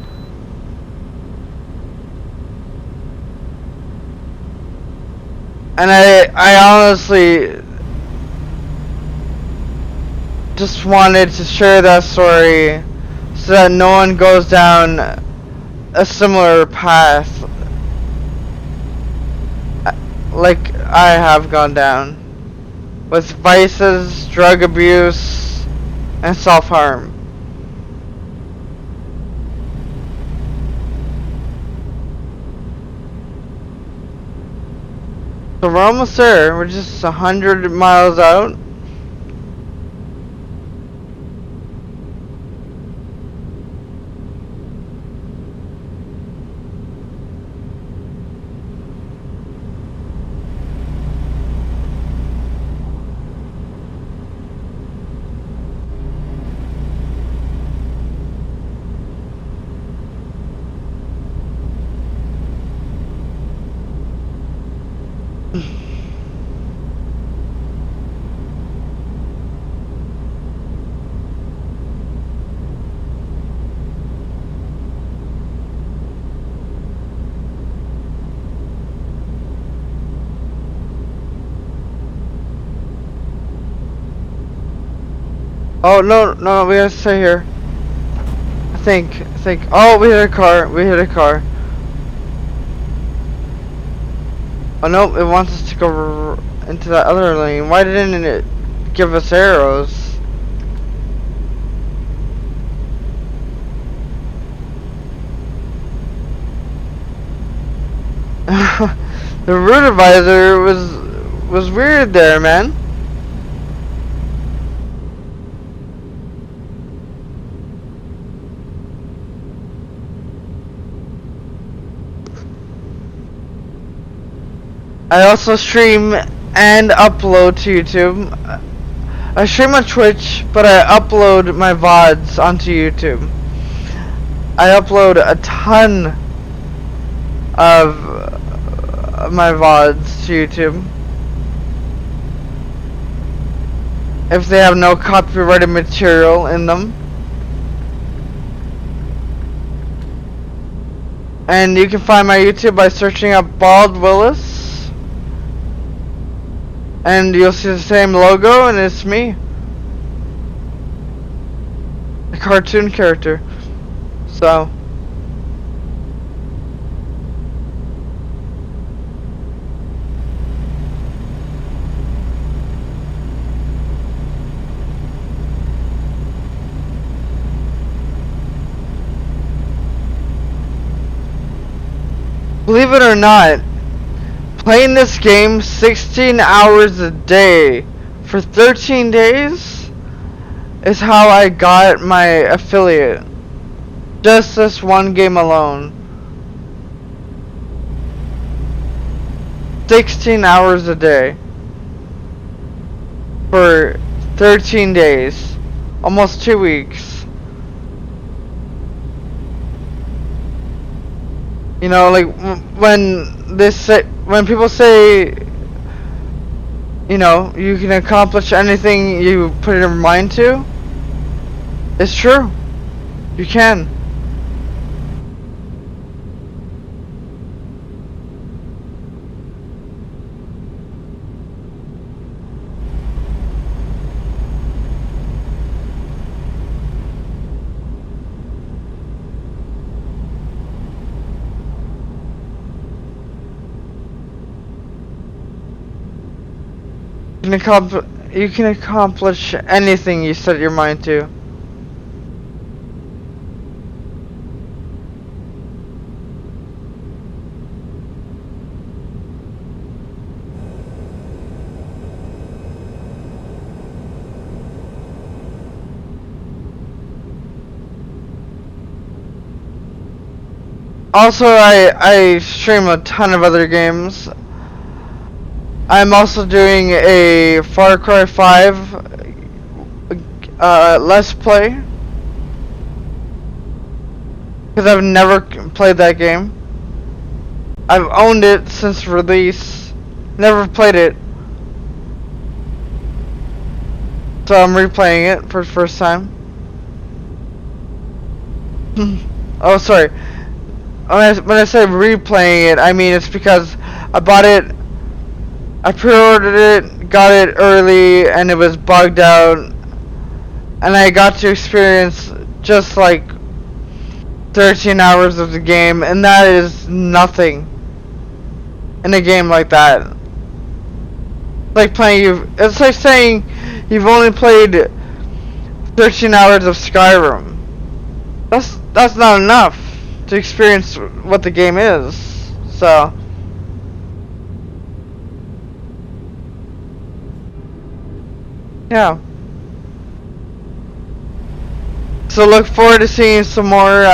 And I honestly just wanted to share that story so that no one goes down a similar path like I have gone down, with vices, drug abuse, and self-harm. So we're almost there. We're just 100 miles out. Oh no, we gotta stay here. I think. Oh, we hit a car. We hit a car. Oh no, it wants us to go into that other lane. Why didn't it give us arrows? The route advisor was weird there, man. I also stream and upload to YouTube. I stream on Twitch, but I upload my VODs onto YouTube. I upload a ton of my VODs to YouTube. If they have no copyrighted material in them. And you can find my YouTube by searching up Bald Willis. And you'll see the same logo, and it's me. A cartoon character. So. Believe it or not, playing this game 16 hours a day for 13 days is how I got my affiliate. Just this one game alone. 16 hours a day for 13 days. Almost 2 weeks. You know, like when people say, you know, you can accomplish anything you put your mind to, it's true. You can. You can accomplish anything you set your mind to. Also, I stream a ton of other games. I'm also doing a Far Cry 5 Let's Play. Because I've never played that game. I've owned it since release. Never played it. So I'm replaying it for the first time. Oh, sorry. When I say replaying it, I mean it's because I bought it, I pre-ordered it, got it early, and it was bugged out, and I got to experience just like 13 hours of the game, and that is nothing in a game like that. It's like saying you've only played 13 hours of Skyrim. That's not enough to experience what the game is. So yeah. So look forward to seeing some more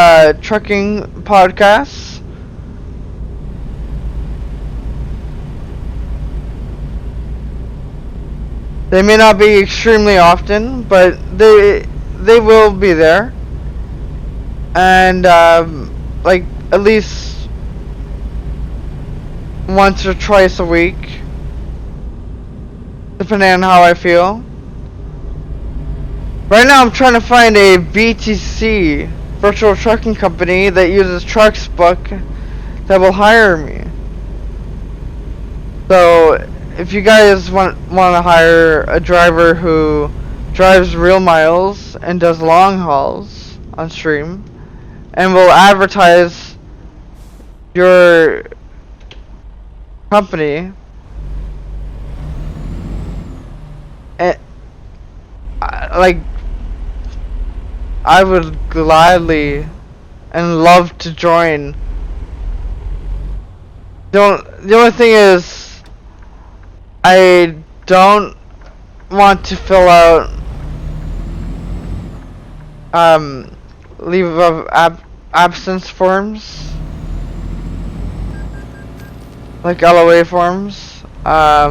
trucking podcasts. They may not be extremely often, but they will be there. And like at least once or twice a week, depending on how I feel. Right now I'm trying to find a VTC, virtual trucking company, that uses Trucksbook that will hire me. So if you guys want to hire a driver who drives real miles and does long hauls on stream and will advertise your company, and like I would gladly and love to join. The only thing is I don't want to fill out leave of absence forms, like LOA forms, or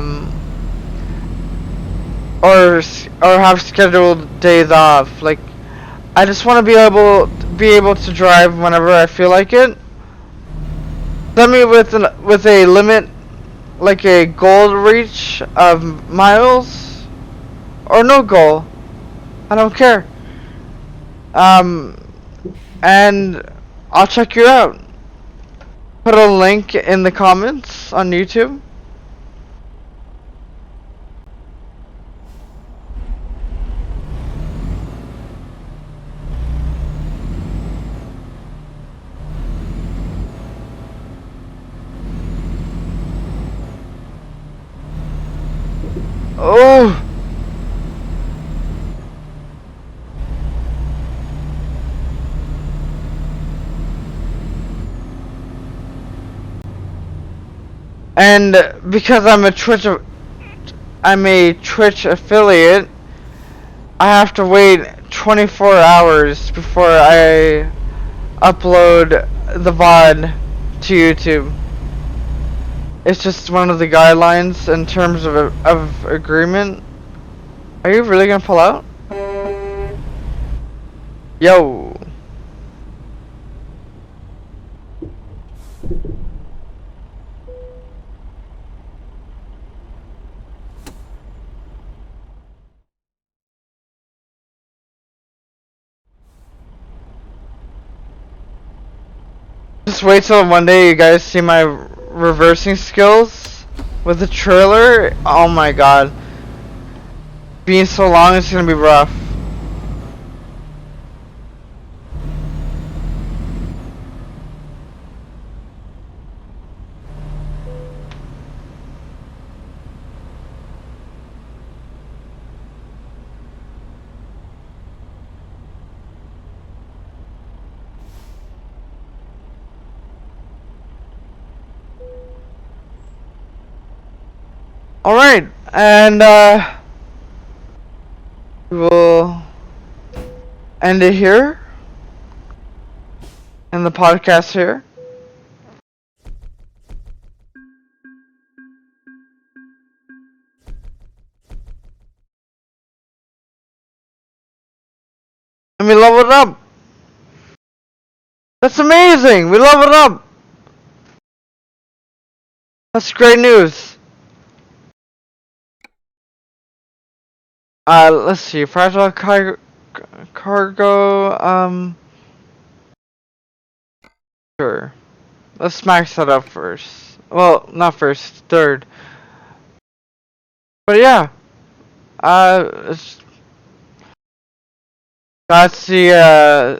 have scheduled days off. Like, I just want to be able to drive whenever I feel like it. Send me with a limit, like a goal reach of miles, or no goal. I don't care. And I'll check you out. Put a link in the comments on YouTube. Oh! And because I'm a Twitch affiliate, I have to wait 24 hours before I upload the VOD to YouTube. It's just one of the guidelines in terms of agreement. Are you really gonna pull out? Yo. Just wait till one day you guys see my reversing skills with the trailer. Oh my god. Being so long, it's gonna be rough. Alright, and we'll end it here. And the podcast here. And we leveled up. That's amazing. We leveled up. That's great news. Let's see. Fragile cargo. Sure. Let's max that up first. Well, not first. Third. But yeah. That's the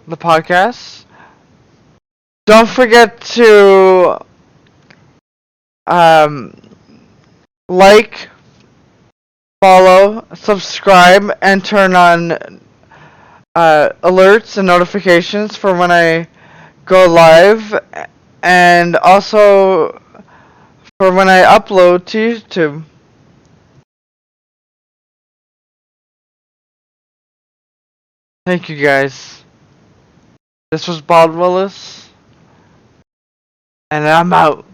podcast. Don't forget to like, follow, subscribe, and turn on alerts and notifications for when I go live, and also for when I upload to YouTube. Thank you guys. This was Bob Willis, and I'm out.